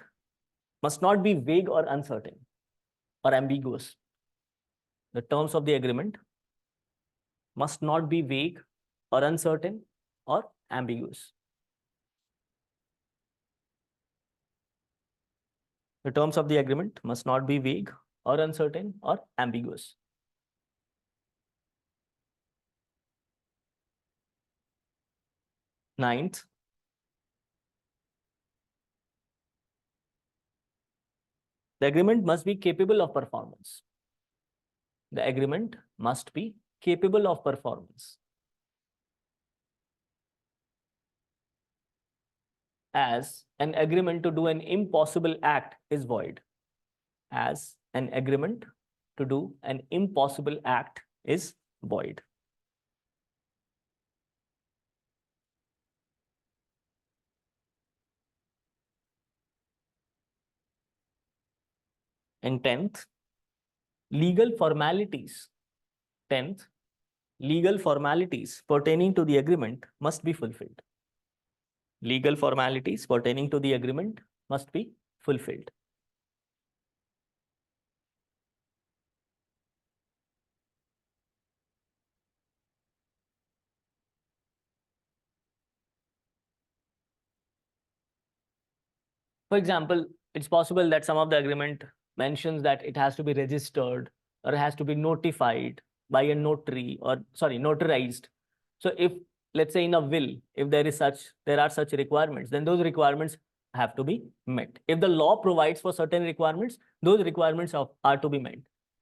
must not be vague or uncertain or ambiguous. The terms of the agreement must not be vague or uncertain or ambiguous. The terms of the agreement must not be vague or uncertain or ambiguous. Ninth, the agreement must be capable of performance. The agreement must be capable of performance. As an agreement to do an impossible act is void. As an agreement to do an impossible act is void. And 10th, legal formalities. 10th, legal formalities pertaining to the agreement must be fulfilled. Legal formalities pertaining to the agreement must be fulfilled. For example, it's possible that some of the agreement mentions that it has to be registered or has to be notified by a notary or notarized. So if, let's say in a will, if there are such requirements, then those requirements have to be met. If the law provides for certain requirements, those requirements are to be met.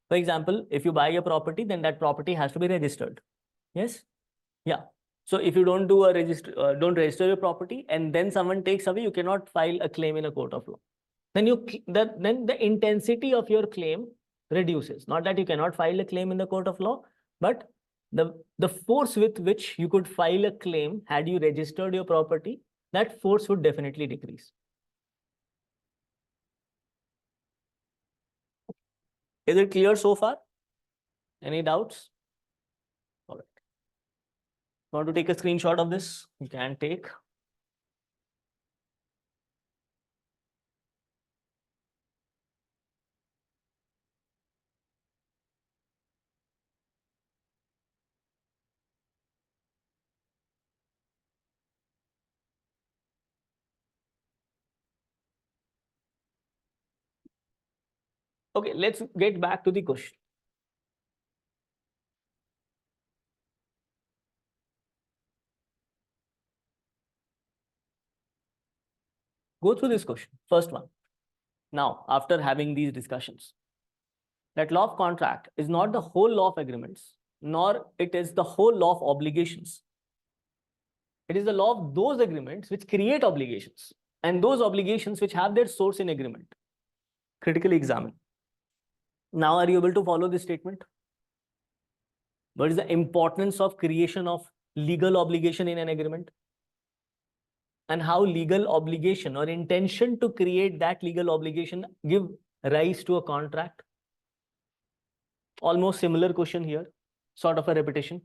For example, if you buy a property, then that property has to be registered. Yes? Yeah. So if you don't do don't register your property and then someone takes away, you cannot file a claim in a court of law. Then then the intensity of your claim reduces. Not that you cannot file a claim in the court of law, but the force with which you could file a claim had you registered your property, that force would definitely decrease. Is it clear so far? Any doubts? All right. Want to take a screenshot of this? You can take. Okay, let's get back to the question. Go through this question, first one. Now, after having these discussions, that law of contract is not the whole law of agreements, nor it is the whole law of obligations. It is the law of those agreements which create obligations and those obligations which have their source in agreement. Critically examine. Now, are you able to follow this statement? What is the importance of creation of legal obligation in an agreement? And how legal obligation or intention to create that legal obligation give rise to a contract? Almost similar question here, sort of a repetition.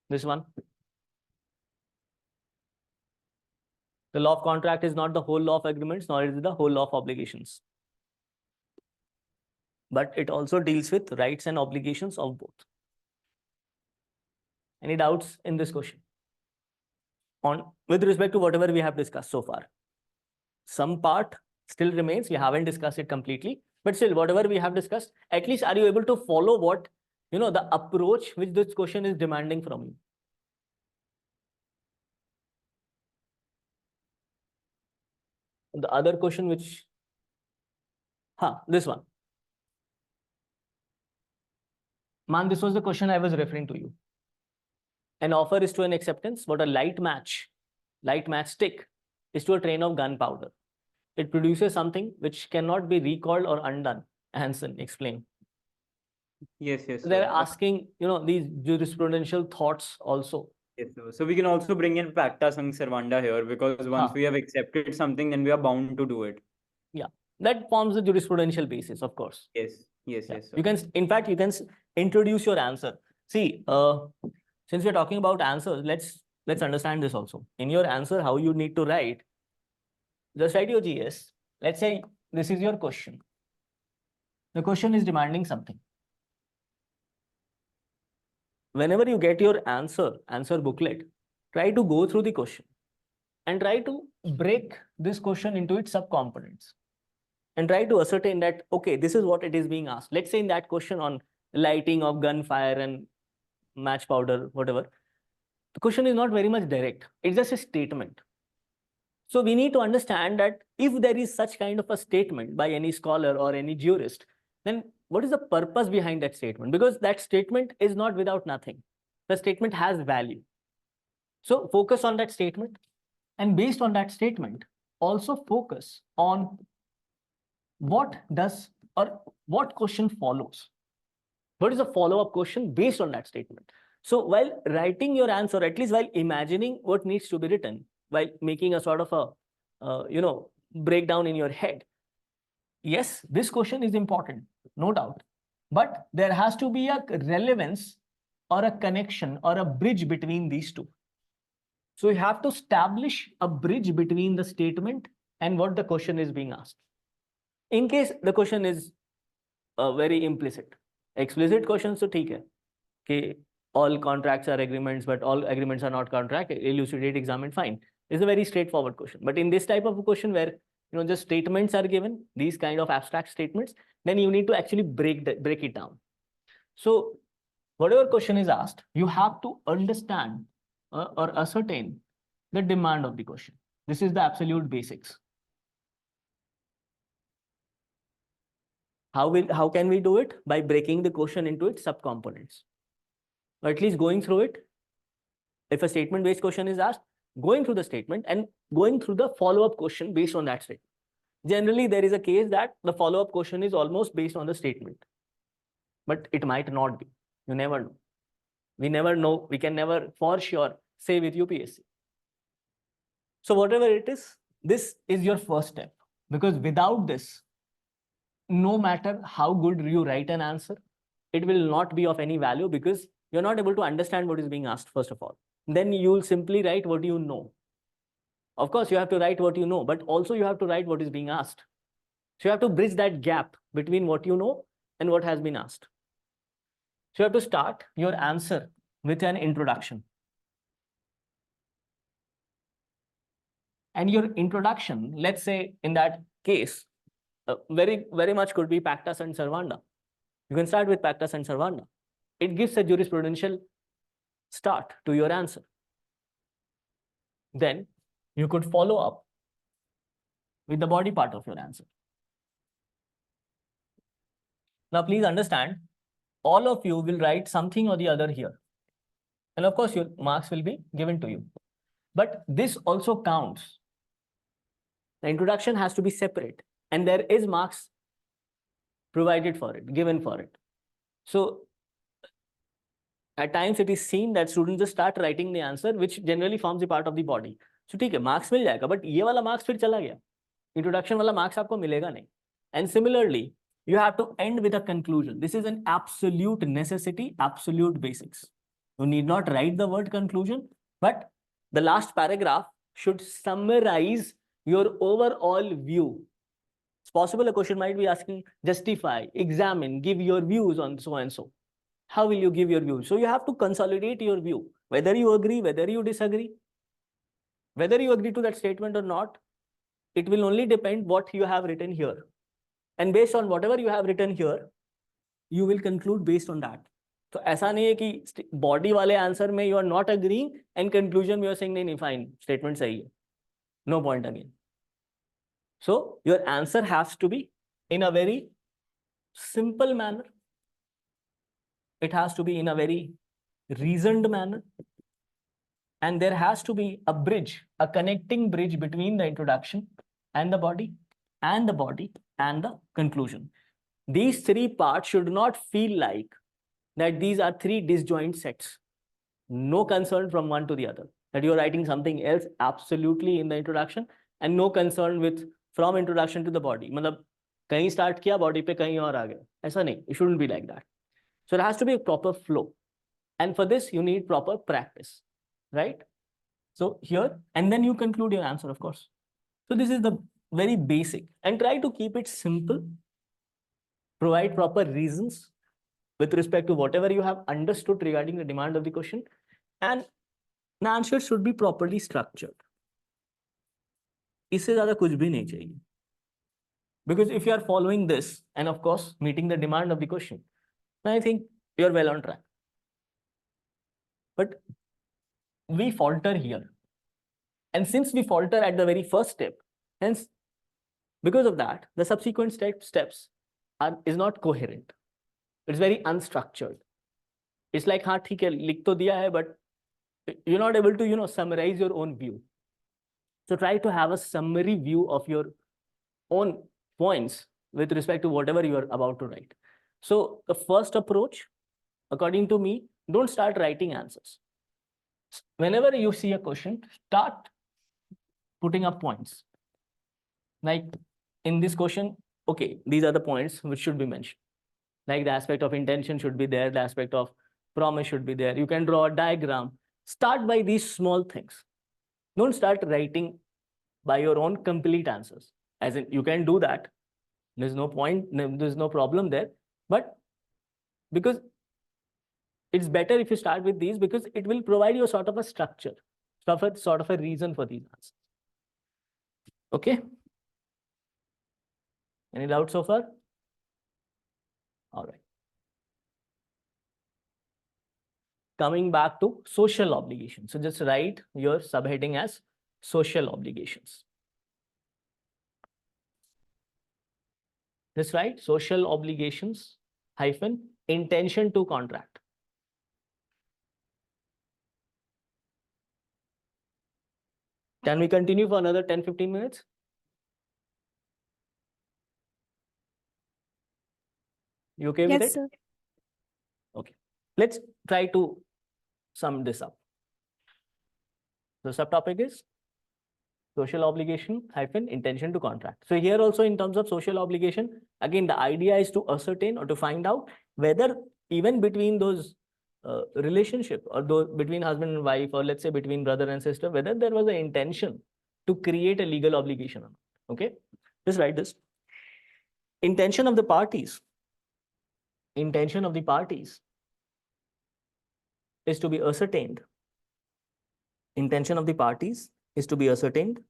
This one. The law of contract is not the whole law of agreements, nor is it the whole law of obligations. But it also deals with rights and obligations of both. Any doubts in this question? With respect to whatever we have discussed so far. Some part still remains, we haven't discussed it completely, but still whatever we have discussed, at least are you able to follow what, the approach which this question is demanding from you? The other question which, this one. Man, this was the question I was referring to you. An offer is to an acceptance, what a light match stick is to a train of gunpowder. It produces something which cannot be recalled or undone. Hansen, explain. Yes, yes. They're sir. asking, these jurisprudential thoughts also. Yes, sir. So we can also bring in Pacta Sang Servanda here, because once Huh. we have accepted something, then we are bound to do it. Yeah, that forms the jurisprudential basis, of course. Yes, yes, Yeah. yes. Sir. You can, in fact, you can introduce your answer. See, since we're talking about answers, let's understand this also. In your answer, how you need to write, just write your GS. Let's say this is your question. The question is demanding something. Whenever you get your answer booklet, try to go through the question and try to break this question into its subcomponents and try to ascertain that, okay, this is what it is being asked. Let's say in that question on lighting of gunfire and match powder, whatever, the question is not very much direct. It's just a statement. So we need to understand that if there is such kind of a statement by any scholar or any jurist, then what is the purpose behind that statement? Because that statement is not without nothing. The statement has value. So focus on that statement, and based on that statement, also focus on what does or what question follows. What is a follow-up question based on that statement? So while writing your answer, at least while imagining what needs to be written, while making a sort of a breakdown in your head, yes, this question is important, no doubt, but there has to be a relevance or a connection or a bridge between these two. So you have to establish a bridge between the statement and what the question is being asked. In case the question is very implicit, explicit questions, so theek hai कि all contracts are agreements, but all agreements are not contract, elucidate, examine, fine. It's a very straightforward question. But in this type of a question where just statements are given, these kind of abstract statements, then you need to actually break it down. So whatever question is asked, you have to understand or ascertain the demand of the question. This is the absolute basics. How can we do it? By breaking the question into its subcomponents, or at least going through it. If a statement-based question is asked, going through the statement and going through the follow-up question based on that statement. Generally, there is a case that the follow-up question is almost based on the statement, but it might not be. You never know. We never know. We can never for sure say with UPSC. So whatever it is, this is your first step, because without this, no matter how good you write an answer, it will not be of any value, because you're not able to understand what is being asked, first of all. Then you'll simply write what you know. Of course, you have to write what you know, but also you have to write what is being asked. So you have to bridge that gap between what you know and what has been asked. So you have to start your answer with an introduction. And your introduction, let's say in that case, very, very much could be Pacta Sunt Servanda. You can start with Pacta Sunt Servanda. It gives a jurisprudential start to your answer. Then you could follow up with the body part of your answer. Now, please understand, all of you will write something or the other here. And of course, your marks will be given to you. But this also counts. The introduction has to be separate, and there is marks provided for it, given for it. So at times it is seen that students just start writing the answer, which generally forms a part of the body. So ठीक है, marks मिल जाएगा, but ये वाला marks फिर चला गया. Introduction वाला marks आपको मिलेगा नहीं. And similarly, you have to end with a conclusion. This is an absolute necessity, absolute basics. You need not write the word conclusion, but the last paragraph should summarize your overall view. It's possible a question might be asking, justify, examine, give your views on so and so. How will you give your views? So you have to consolidate your view, whether you agree, whether you disagree, whether you agree to that statement or not. It will only depend what you have written here. And based on whatever you have written here, you will conclude based on that. So ऐसा नहीं है कि body वाले answer में you are not agreeing and conclusion you are saying नहीं fine, statement सही है. No point again. So your answer has to be in a very simple manner. It has to be in a very reasoned manner. And there has to be a bridge, a connecting bridge between the introduction and the body and the conclusion. these three parts should not feel like that these are three disjoint sets. No concern from one to the other, that you're writing something else absolutely in the introduction, and no concern with from introduction to the body. मतलब कहीं start किया body पे कहीं और आ गया, ऐसा नहीं. It shouldn't be like that. So it has to be a proper flow, and for this you need proper practice, right? So here, and then you conclude your answer, of course. So this is the very basic, and try to keep it simple. Provide proper reasons with respect to whatever you have understood regarding the demand of the question, and the answer should be properly structured. इससे ज़्यादा कुछ भी नहीं चाहिए. Because if you are following this and of course meeting the demand of the question, then I think you are well on track. But we falter here. And since we falter at the very first step, hence, because of that, the subsequent steps is not coherent. It's very unstructured. It's like, हाँ ठीक है, लिख तो दिया है, but you're not able to, summarize your own view. So try to have a summary view of your own points with respect to whatever you are about to write. So the first approach, according to me, don't start writing answers. Whenever you see a question, start putting up points. Like in this question, okay, these are the points which should be mentioned. Like the aspect of intention should be there, the aspect of promise should be there. You can draw a diagram. Start by these small things. Don't start writing by your own complete answers. As in, you can do that. There's no point, there's no problem there. But because it's better if you start with these, because it will provide you a sort of a structure, sort of a reason for these answers. Okay? Any doubts so far? All right. Coming back to social obligations. So just write your subheading as social obligations. Just write social obligations hyphen intention to contract. Can we continue for another 10-15 minutes? You okay with it? Yes, sir. Okay. Let's try to sum this up. The subtopic is social obligation hyphen intention to contract. So here also in terms of social obligation, again, the idea is to ascertain or to find out whether even between those relationship or between husband and wife, or let's say between brother and sister, whether there was an intention to create a legal obligation or not. Okay, just write this. Intention of the parties. Intention of the parties is to be ascertained. Intention of the parties is to be ascertained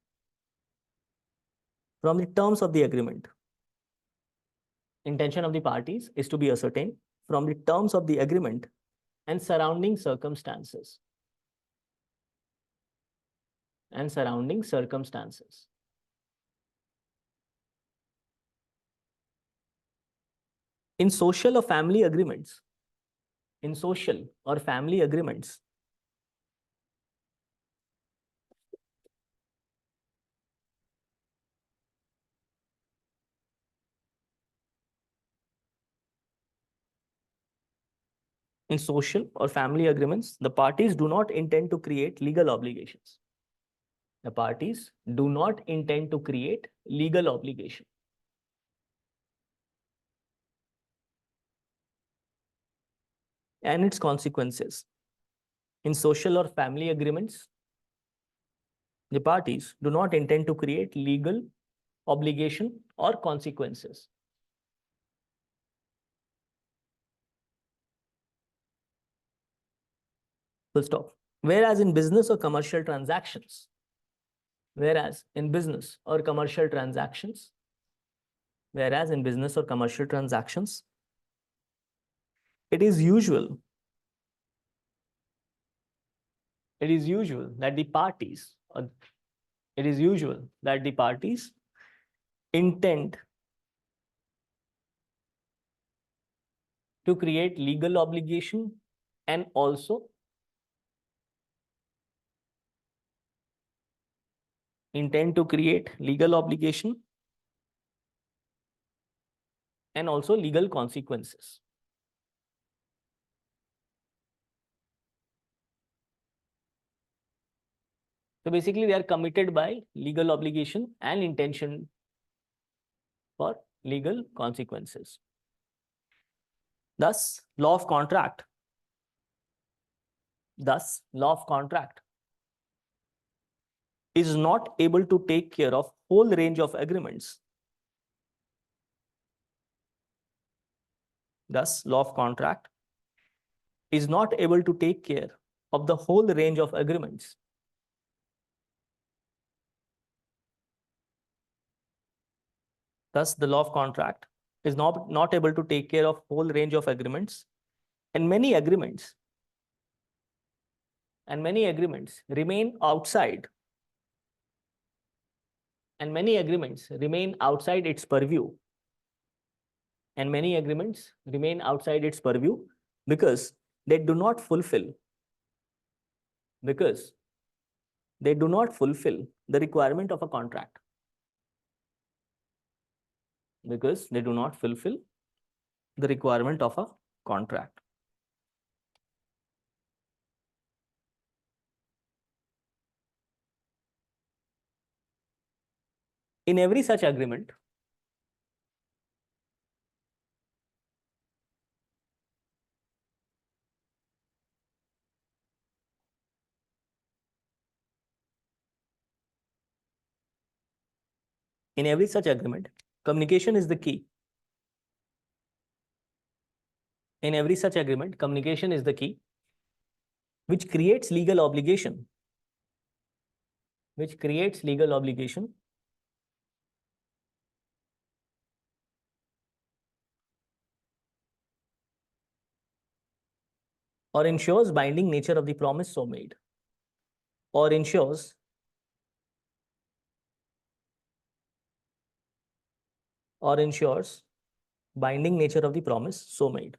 from the terms of the agreement. Intention of the parties is to be ascertained from the terms of the agreement and surrounding circumstances. And surrounding circumstances. In social or family agreements, in social or family agreements, in social or family agreements, the parties do not intend to create legal obligations. The parties do not intend to create legal obligation. And its consequences. In social or family agreements, the parties do not intend to create legal obligation or consequences. Full stop. Whereas in business or commercial transactions, whereas in business or commercial transactions, whereas in business or commercial transactions, it is usual that the parties, intend to create legal obligation and also intend to create legal obligation and also legal consequences. So basically, they are committed by legal obligation and intention for legal consequences. Thus, law of contract. Thus, law of contract is not able to take care of whole range of agreements. Thus, law of contract is not able to take care of the whole range of agreements. Thus, the law of contract is not able to take care of whole range of agreements, and many agreements remain outside, and many agreements remain outside its purview, and many agreements remain outside its purview because they do not fulfill the requirement of a contract. Because they do not fulfill the requirement of a contract. In every such agreement, communication is the key. In every such agreement, communication is the key, which creates legal obligation. Or ensures binding nature of the promise so made. Or ensures binding nature of the promise so made.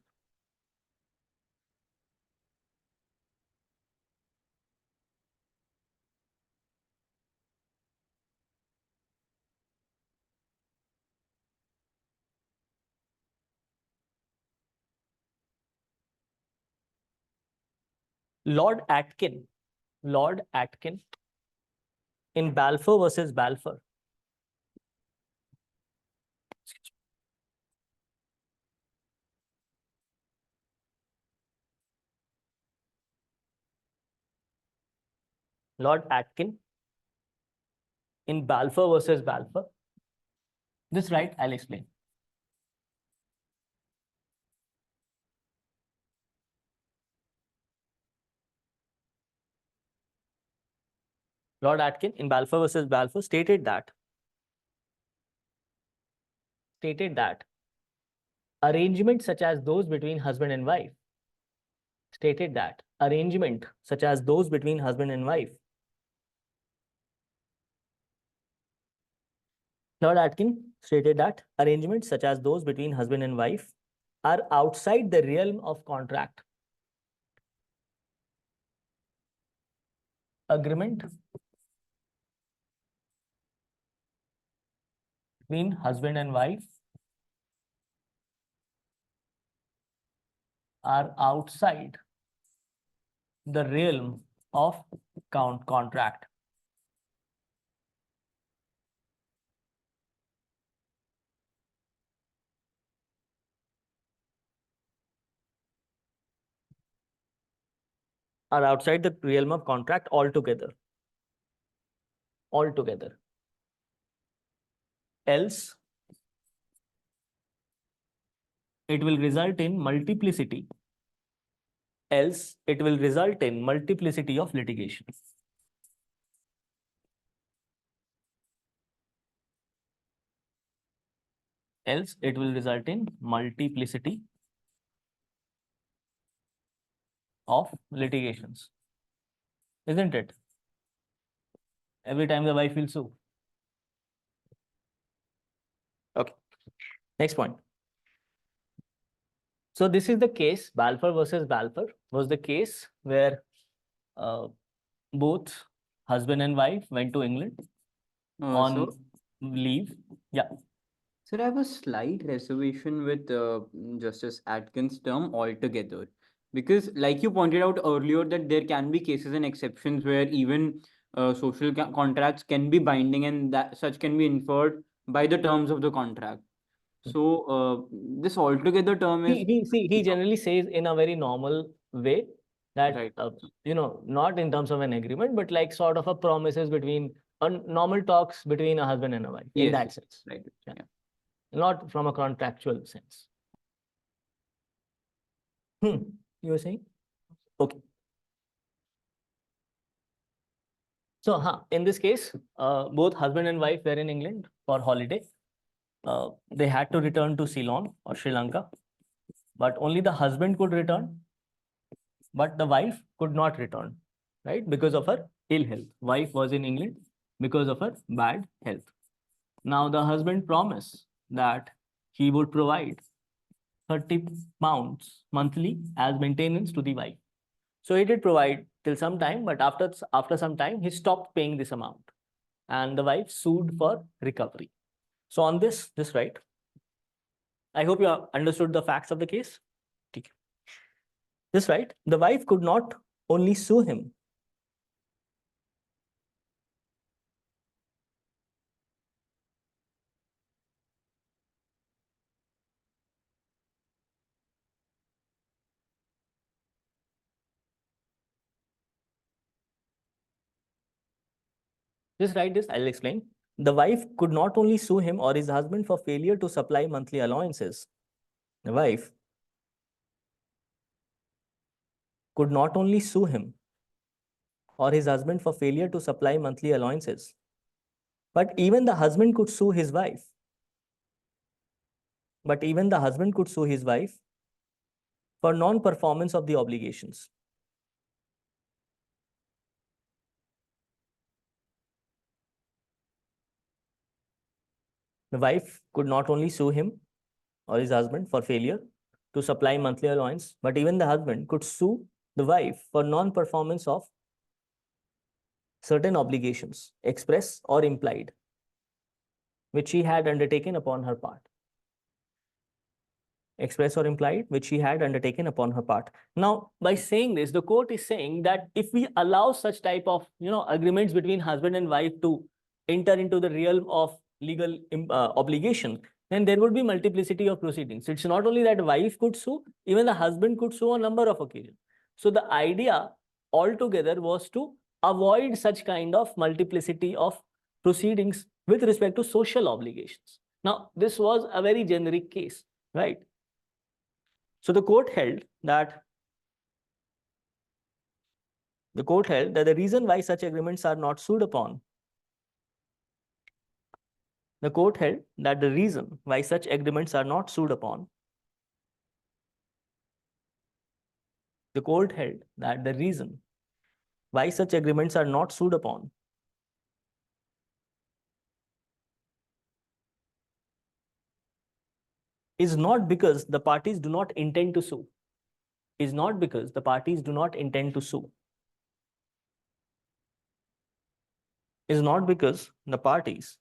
Lord Atkin in Balfour versus Balfour. Lord Atkin in Balfour versus Balfour. This right, I'll explain. Lord Atkin in Balfour versus Balfour stated that arrangements such as those between husband and wife Lord Atkin stated that arrangements such as those between husband and wife are outside the realm of contract. Agreement between husband and wife are outside the realm of contract. Are outside the realm of contract altogether. Else, it will result in multiplicity. Of litigation. Else, it will result in multiplicity of litigations. Isn't it? Every time the wife will sue. Okay. Next point. So this is the case, Balfour versus Balfour was the case where both husband and wife went to England on So leave. Yeah. Sir, I have a slight reservation with Justice Atkins' term altogether. Because, like you pointed out earlier, that there can be cases and exceptions where even social contracts can be binding and that such can be inferred by the terms of the contract. So, this altogether term is He generally says in a very normal way that, right. not in terms of an agreement, but like sort of a promises between, normal talks between a husband and a wife, in Yes, that yes, sense. right. Yeah. Yeah. Not from a contractual sense. You were saying? Okay. So, in this case, both husband and wife were in England for holiday. They had to return to Ceylon or Sri Lanka, but only the husband could return, but the wife could not return, right? Because of her ill health. Wife was in England because of her bad health. Now the husband promised that he would provide 30 pounds monthly as maintenance to the wife. So he did provide till some time, but after some time, he stopped paying this amount and the wife sued for recovery. So on this right, I hope you have understood the facts of the case. Okay. This right, the wife could not only sue him. Just write this, I'll explain. The wife could not only sue him or his husband for failure to supply monthly allowances. The wife could not only sue him or his husband for failure to supply monthly allowances, but even the husband could sue his wife. But even the husband could sue his wife for non-performance of the obligations. The wife could not only sue him or his husband for failure to supply monthly allowance, but even the husband could sue the wife for non-performance of certain obligations, express or implied, which she had undertaken upon her part. Express or implied, which she had undertaken upon her part. Now, by saying this, the court is saying that if we allow such type of agreements between husband and wife to enter into the realm of legal obligation, then there would be multiplicity of proceedings. It's not only that wife could sue, even the husband could sue on a number of occasions. So the idea altogether was to avoid such kind of multiplicity of proceedings with respect to social obligations. Now, this was a very generic case, right? So the court held that the reason why such agreements are not sued upon, the court held that the reason why such agreements are not sued upon, the court held that the reason why such agreements are not sued upon is not because the parties do not intend to sue, is not because the parties do not intend to sue, is not because the parties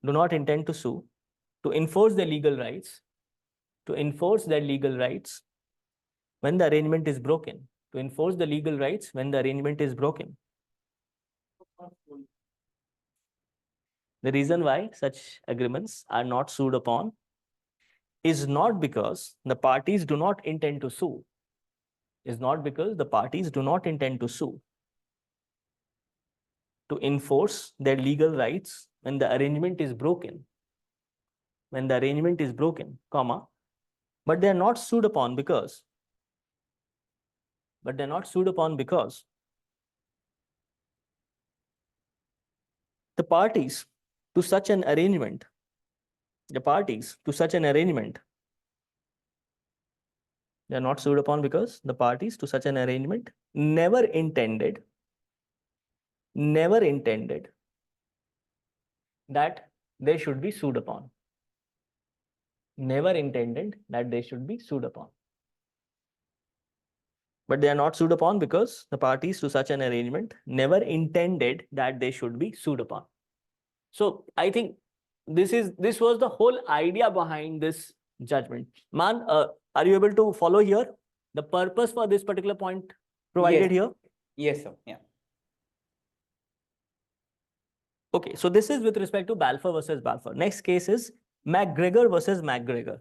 do not intend to sue to enforce their legal rights, to enforce their legal rights when the arrangement is broken, to enforce the legal rights when the arrangement is broken. The reason why such agreements are not sued upon is not because the parties do not intend to sue, is not because the parties do not intend to sue, to enforce their legal rights when the arrangement is broken, when the arrangement is broken, comma, but they are not sued upon because, the parties to such an arrangement, they are not sued upon because the parties to such an arrangement never intended that they should be sued upon. Never intended that they should be sued upon. But they are not sued upon because the parties to such an arrangement never intended that they should be sued upon. So I think this was the whole idea behind this judgment. Man, are you able to follow here the purpose for this particular point provided here? Yes, sir. Yeah. Okay, so this is with respect to Balfour versus Balfour. Next case is McGregor versus McGregor.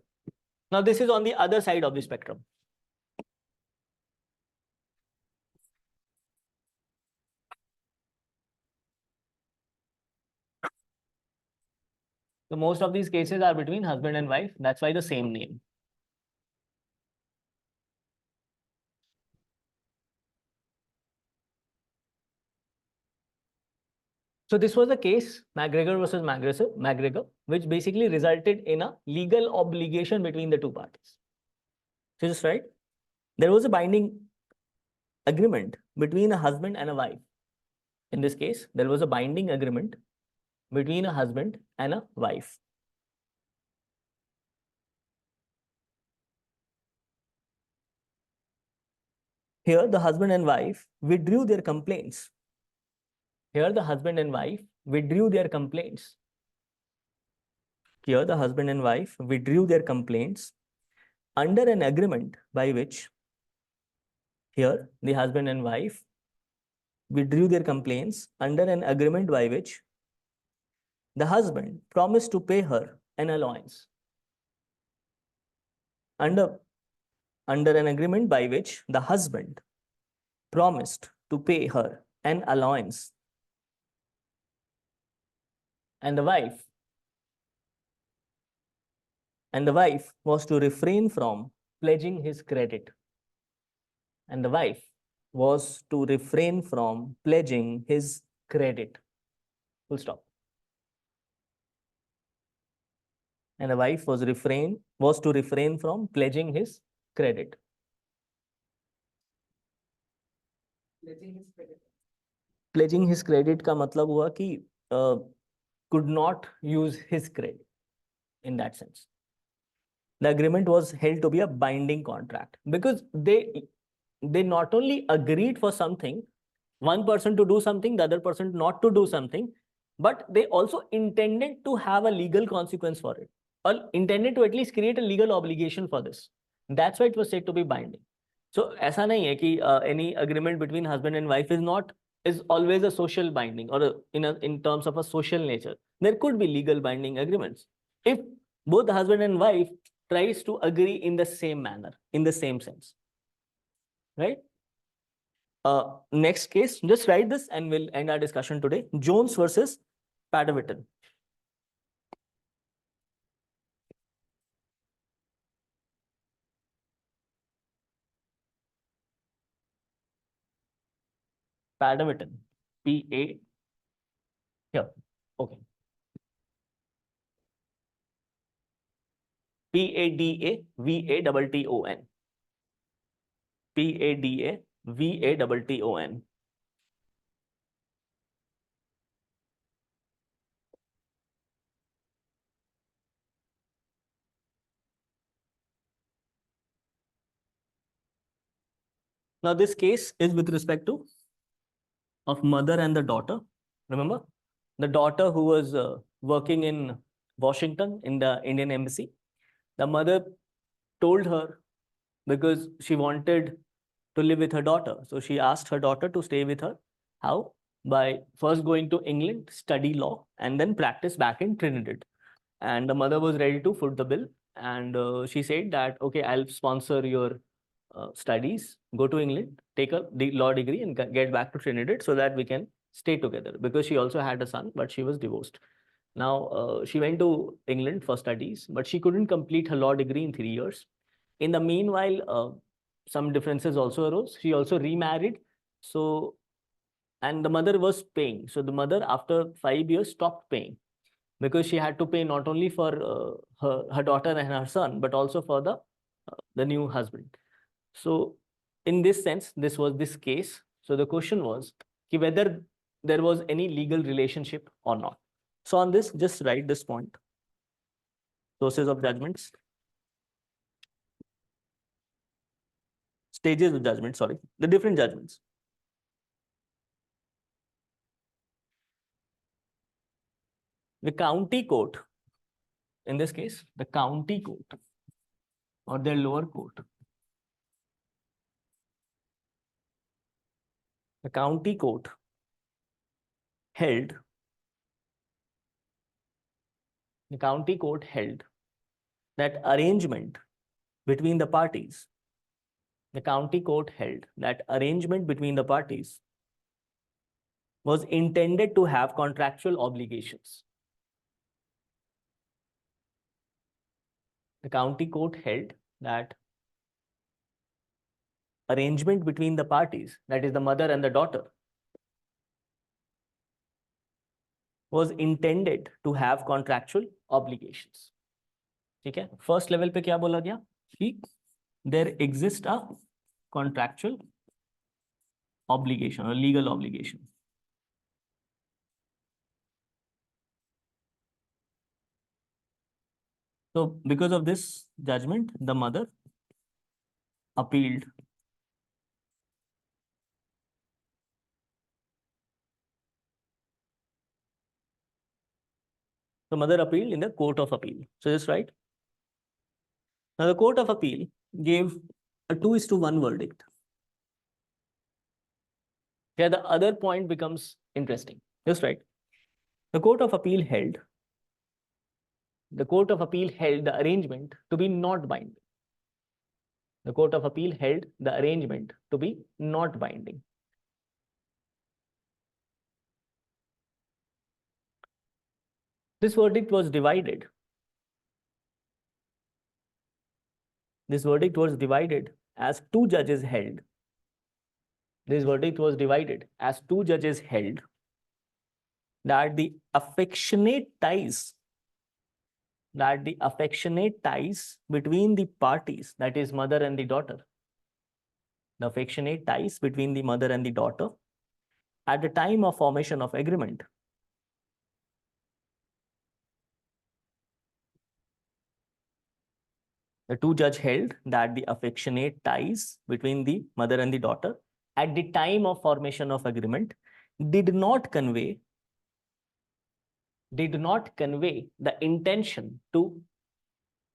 Now this is on the other side of the spectrum. So most of these cases are between husband and wife. That's why the same name. So this was the case, McGregor versus McGregor, which basically resulted in a legal obligation between the two parties. So just right, there was a binding agreement between a husband and a wife. In this case, there was a binding agreement between a husband and a wife. Here, the husband and wife withdrew their complaints. Here, the husband and wife withdrew their complaints. Here, the husband and wife withdrew their complaints under an agreement by which, here, the husband and wife withdrew their complaints under an agreement by which the husband promised to pay her an allowance. Under an agreement by which the husband promised to pay her an allowance. And the wife was to refrain from pledging his credit. And the wife was to refrain from pledging his credit. Full stop. And the wife was to refrain from pledging his credit. Pledging his credit का मतलब हुआ कि could not use his credit in that sense. The agreement was held to be a binding contract because they not only agreed for something, one person to do something, the other person not to do something, but they also intended to have a legal consequence for it, or intended to at least create a legal obligation for this. That's why it was said to be binding. So ऐसा नहीं है कि any agreement between husband and wife is always a social binding or in terms of a social nature. There could be legal binding agreements if both the husband and wife tries to agree in the same manner, in the same sense, right? Next case, just write this and we'll end our discussion today. Jones versus Padavitton. Padavitton. P-A. Here. Okay. Padavton. Padavton. Now this case is with respect to of mother and the daughter. Remember the daughter who was working in Washington in the Indian embassy. The mother told her, because she wanted to live with her daughter, so she asked her daughter to stay with her. How? By first going to England, study law, and then practice back in Trinidad. And the mother was ready to foot the bill, and she said that, okay, I'll sponsor your studies, go to England, take a law degree and get back to Trinidad so that we can stay together, because she also had a son, but she was divorced. Now, she went to England for studies, but she couldn't complete her law degree in 3 years. In the meanwhile, some differences also arose. She also remarried. So, and the mother was paying. So the mother, after 5 years, stopped paying because she had to pay not only for her daughter and her son, but also for the new husband. So in this sense, this was this case. So the question was whether there was any legal relationship or not. So on this, just write this point. Sources of judgments. Stages of judgment, sorry, the different judgments. The county court in this case, the county court or their lower court. The county court held that arrangement between the parties. The county court held that arrangement between the parties was intended to have contractual obligations. The county court held that arrangement between the parties, that is the mother and the daughter, was intended to have contractual obligations. ठीक है, first level पे क्या बोला गया कि there exists a contractual obligation or legal obligation. So because of this judgment, the mother appealed. The mother appealed in the Court of Appeal. So that's right. Now the Court of Appeal gave a 2:1 verdict. Here the other point becomes interesting. That's right. The Court of Appeal held the arrangement to be not binding. The Court of Appeal held the arrangement to be not binding. This verdict was divided. This verdict was divided as two judges held. This verdict was divided as two judges held that the affectionate ties between the parties, that is mother and the daughter, the affectionate ties between the mother and the daughter at the time of formation of agreement the two judges held that the affectionate ties between the mother and the daughter at the time of formation of agreement did not convey the intention to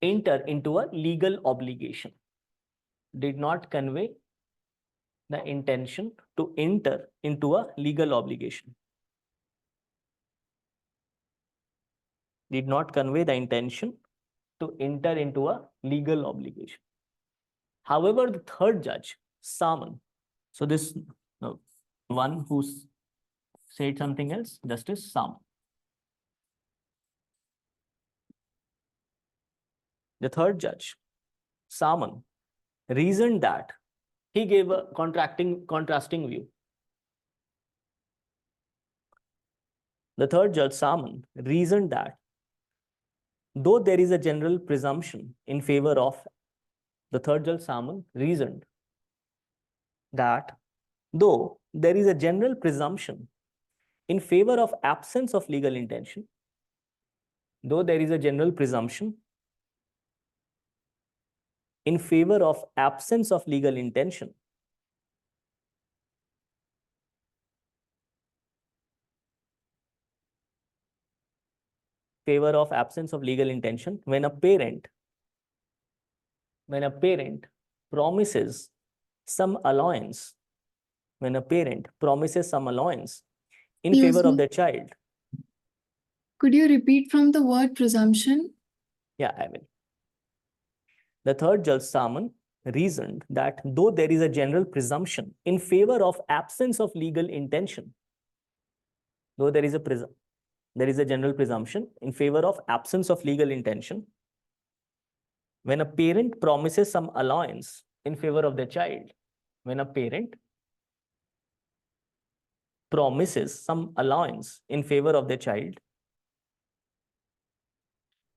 enter into a legal obligation. Did not convey the intention to enter into a legal obligation. Did not convey the intention to enter into a legal obligation. However, the third judge, Saman, so this one who said something else, Justice Saman. The third judge, Saman, reasoned that he gave a contrasting view. The third judge, Saman, reasoned that though there is a general presumption in favor of, the third judge, Saman, reasoned that though there is a general presumption in favor of absence of legal intention, though there is a general presumption in favor of absence of legal intention, when a parent promises some allowance, in favor of the child. Could you repeat from the word presumption? Yeah, I will. The third judge, Saman, reasoned that though there is a general presumption in favor of absence of legal intention, though there is a general presumption in favor of absence of legal intention, when a parent promises some allowance in favor of the child, when a parent promises some allowance in favor of the child,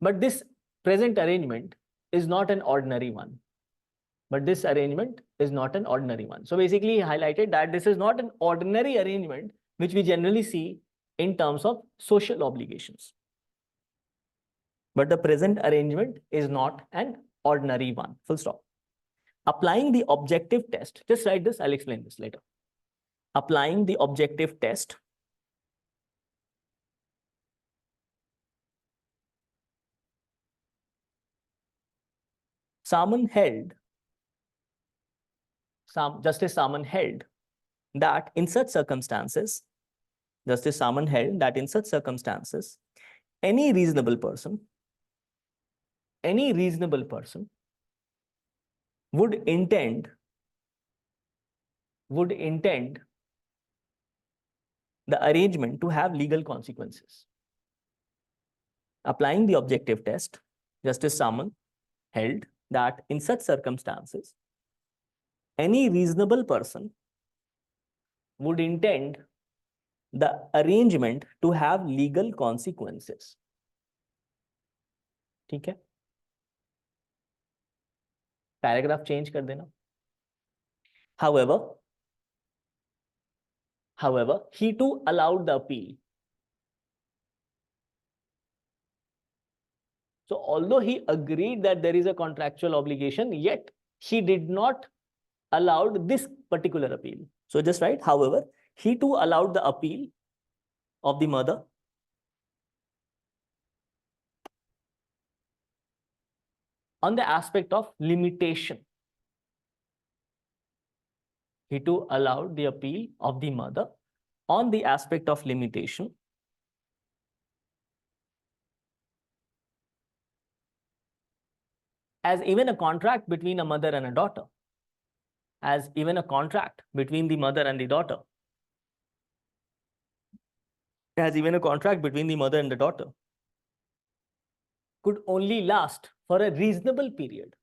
but this present arrangement is not an ordinary one. So basically, he highlighted that this is not an ordinary arrangement which we generally see in terms of social obligations. But the present arrangement is not an ordinary one. Full stop. Applying the objective test, just write this, I'll explain this later. Applying the objective test, Justice Salmon held that in such circumstances, any reasonable person would intend the arrangement to have legal consequences. Applying the objective test, Justice Salmon held that in such circumstances, any reasonable person would intend the arrangement to have legal consequences. ठीक है? Paragraph change कर देना. However, he too allowed the appeal. So although he agreed that there is a contractual obligation, yet he did not allow this particular appeal. So just write, however, he too allowed the appeal of the mother on the aspect of limitation. He too allowed the appeal of the mother on the aspect of limitation. As even a contract between a mother and a daughter, could only last for a reasonable period,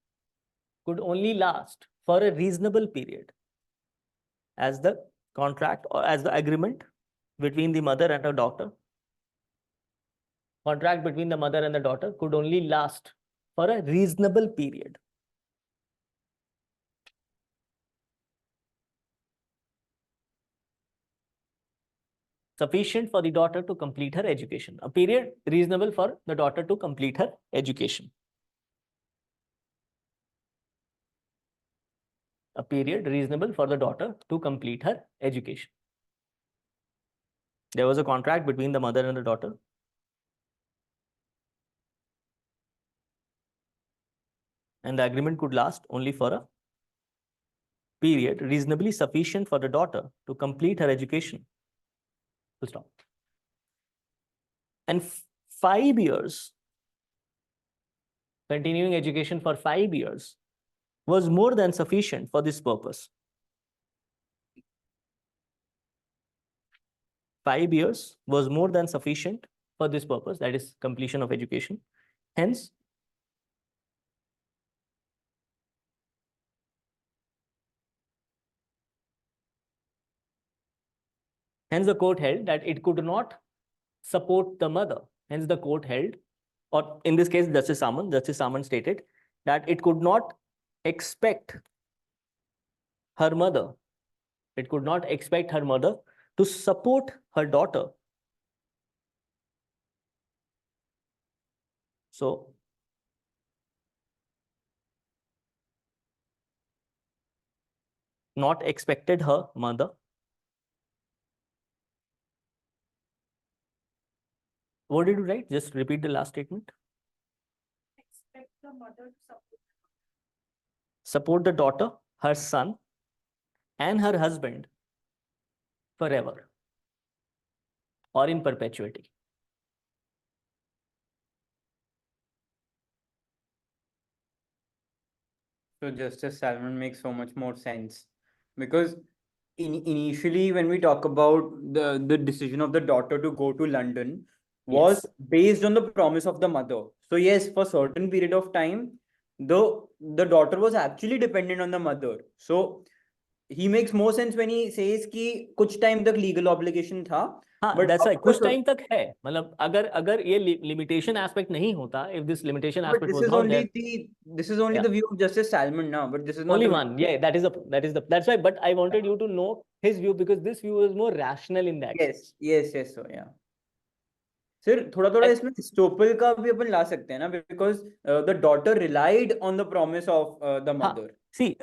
as the contract or as the agreement between the mother and her daughter. Contract between the mother and the daughter could only last for a reasonable period. Sufficient for the daughter to complete her education. A period reasonable for the daughter to complete her education. A period reasonable for the daughter to complete her education. There was a contract between the mother and the daughter. And the agreement could last only for a period reasonably sufficient for the daughter to complete her education. Full stop. And 5 years, continuing education for 5 years, was more than sufficient for this purpose. 5 years was more than sufficient for this purpose, that is completion of education. Hence, the court held that it could not support the mother. Hence, the court held, or in this case, Justice Salmon stated that it could not expect her mother. It could not expect her mother to support her daughter. So, not expected her mother. What did you write? Just repeat the last statement. Expect the mother to support the daughter, her son, and her husband forever or in perpetuity. So Justice Salmon makes so much more sense, because initially when we talk about the decision of the daughter to go to London was based on the promise of the mother. So yes, for certain period of time, the daughter was actually dependent on the mother. So he makes more sense when he says कि कुछ time तक legal obligation था. हाँ, that's right. कुछ time तक है. मतलब अगर ये limitation aspect नहीं होता, if this limitation aspect was not there. This is only the view of Justice Salmon now, but this is not only one. Yeah, that's why. But I wanted you to know his view, because this view is more rational in that. Yes. So yeah. Sir, थोड़ा इसमें estoppel का भी अपन ला सकते हैं ना, because the daughter relied on the promise of the mother. See,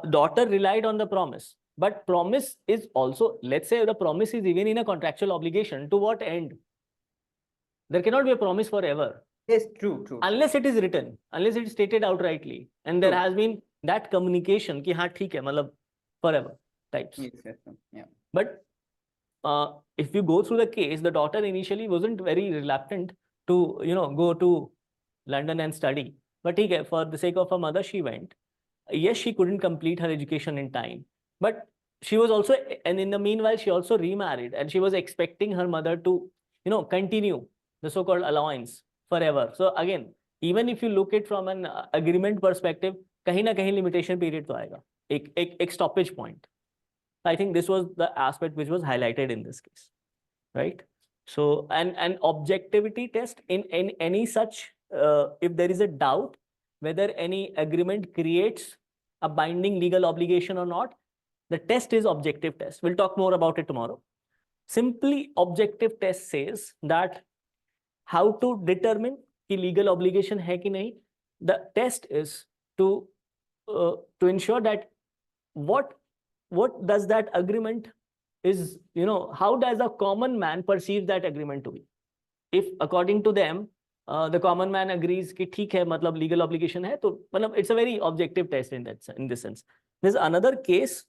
daughter relied on the promise, but promise is also, let's say the promise is even in a contractual obligation. To what end? There cannot be a promise forever. Yes, true. unless it is written, unless it is stated outrightly, and there True. has been that communication कि हाँ ठीक है मतलब forever types. Yes, yeah. But if you go through the case, the daughter initially wasn't very reluctant to go to London and study. But ठीक है, for the sake of her mother, she went. Yes, she couldn't complete her education in time, but she was also, and in the meanwhile, she also remarried, and she was expecting her mother to, continue the so-called allowance forever. So again, even if you look it from an agreement perspective, कहीं ना कहीं limitation period तो आएगा, एक stoppage point. I think this was the aspect which was highlighted in this case, right? So an objectivity test in any such, if there is a doubt whether any agreement creates a binding legal obligation or not, the test is objective test. We'll talk more about it tomorrow. Simply objective test says that how to determine कि legal obligation है कि नहीं. The test is to ensure that what does that agreement is, how does a common man perceive that agreement to be. If according to them the common man agrees कि ठीक है मतलब legal obligation है, तो मतलब it's a very objective test in this sense. There's another case,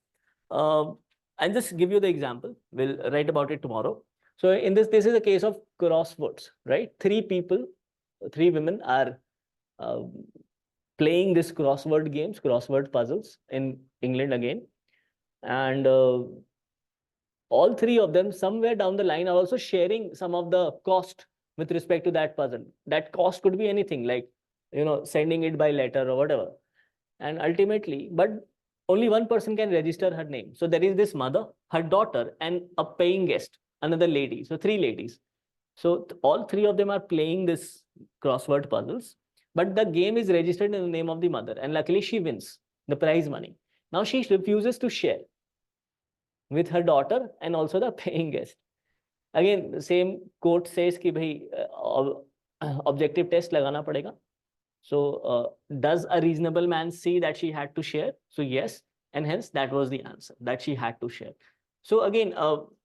I'll just give you the example. We'll write about it tomorrow. So in this is a case of crosswords, right? Three women are playing this crossword puzzles in England again, and all three of them somewhere down the line are also sharing some of the cost with respect to that puzzle. That cost could be anything, like sending it by letter or whatever, and ultimately, but only one person can register her name. So there is this mother, her daughter, and a paying guest, another lady. So three ladies. So all three of them are playing this crossword puzzles, but the game is registered in the name of the mother, and luckily she wins the prize money. Now she refuses to share with her daughter and also the paying guest. Again, the same quote says कि भाई objective test लगाना पड़ेगा. So does a reasonable man see that she had to share? So yes, and hence that was the answer, that she had to share. So again,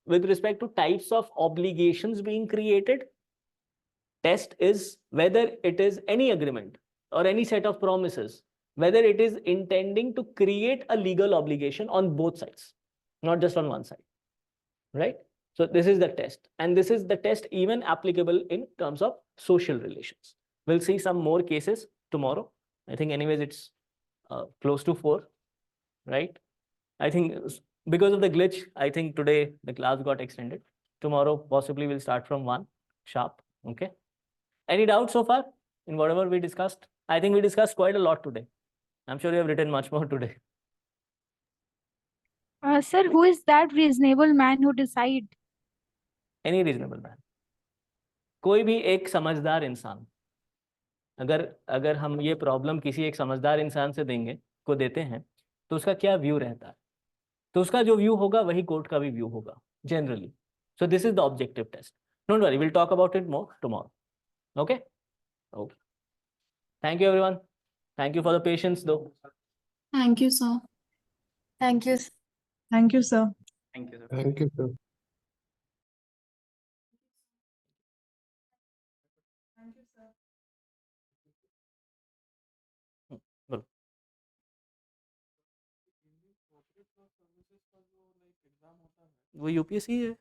with respect to types of obligations being created, test is whether it is any agreement or any set of promises, whether it is intending to create a legal obligation on both sides, not just on one side, right? So this is the test, and this is the test even applicable in terms of social relations. We'll see some more cases tomorrow. I think anyways it's close to 4, right? I think because of the glitch, I think today the class got extended. Tomorrow possibly we'll start from 1 sharp. Okay. Any doubts so far in whatever we discussed? I think we discussed quite a lot today. I'm sure you have written much more today. Sir, who is that reasonable man who decide? Any reasonable man. कोई भी एक समझदार इंसान. अगर हम ये problem किसी एक समझदार इंसान से देते हैं, तो उसका क्या व्यू रहता है, तो उसका जो व्यू होगा वही कोर्ट का भी व्यू होगा generally. So this is the objective test. Don't worry, we'll talk about it more tomorrow. Okay. Thank you everyone. Thank you for the patience though. Thank you, sir. Thank you. Thank you, sir. Thank you, sir. बोलो. वो UPSC है.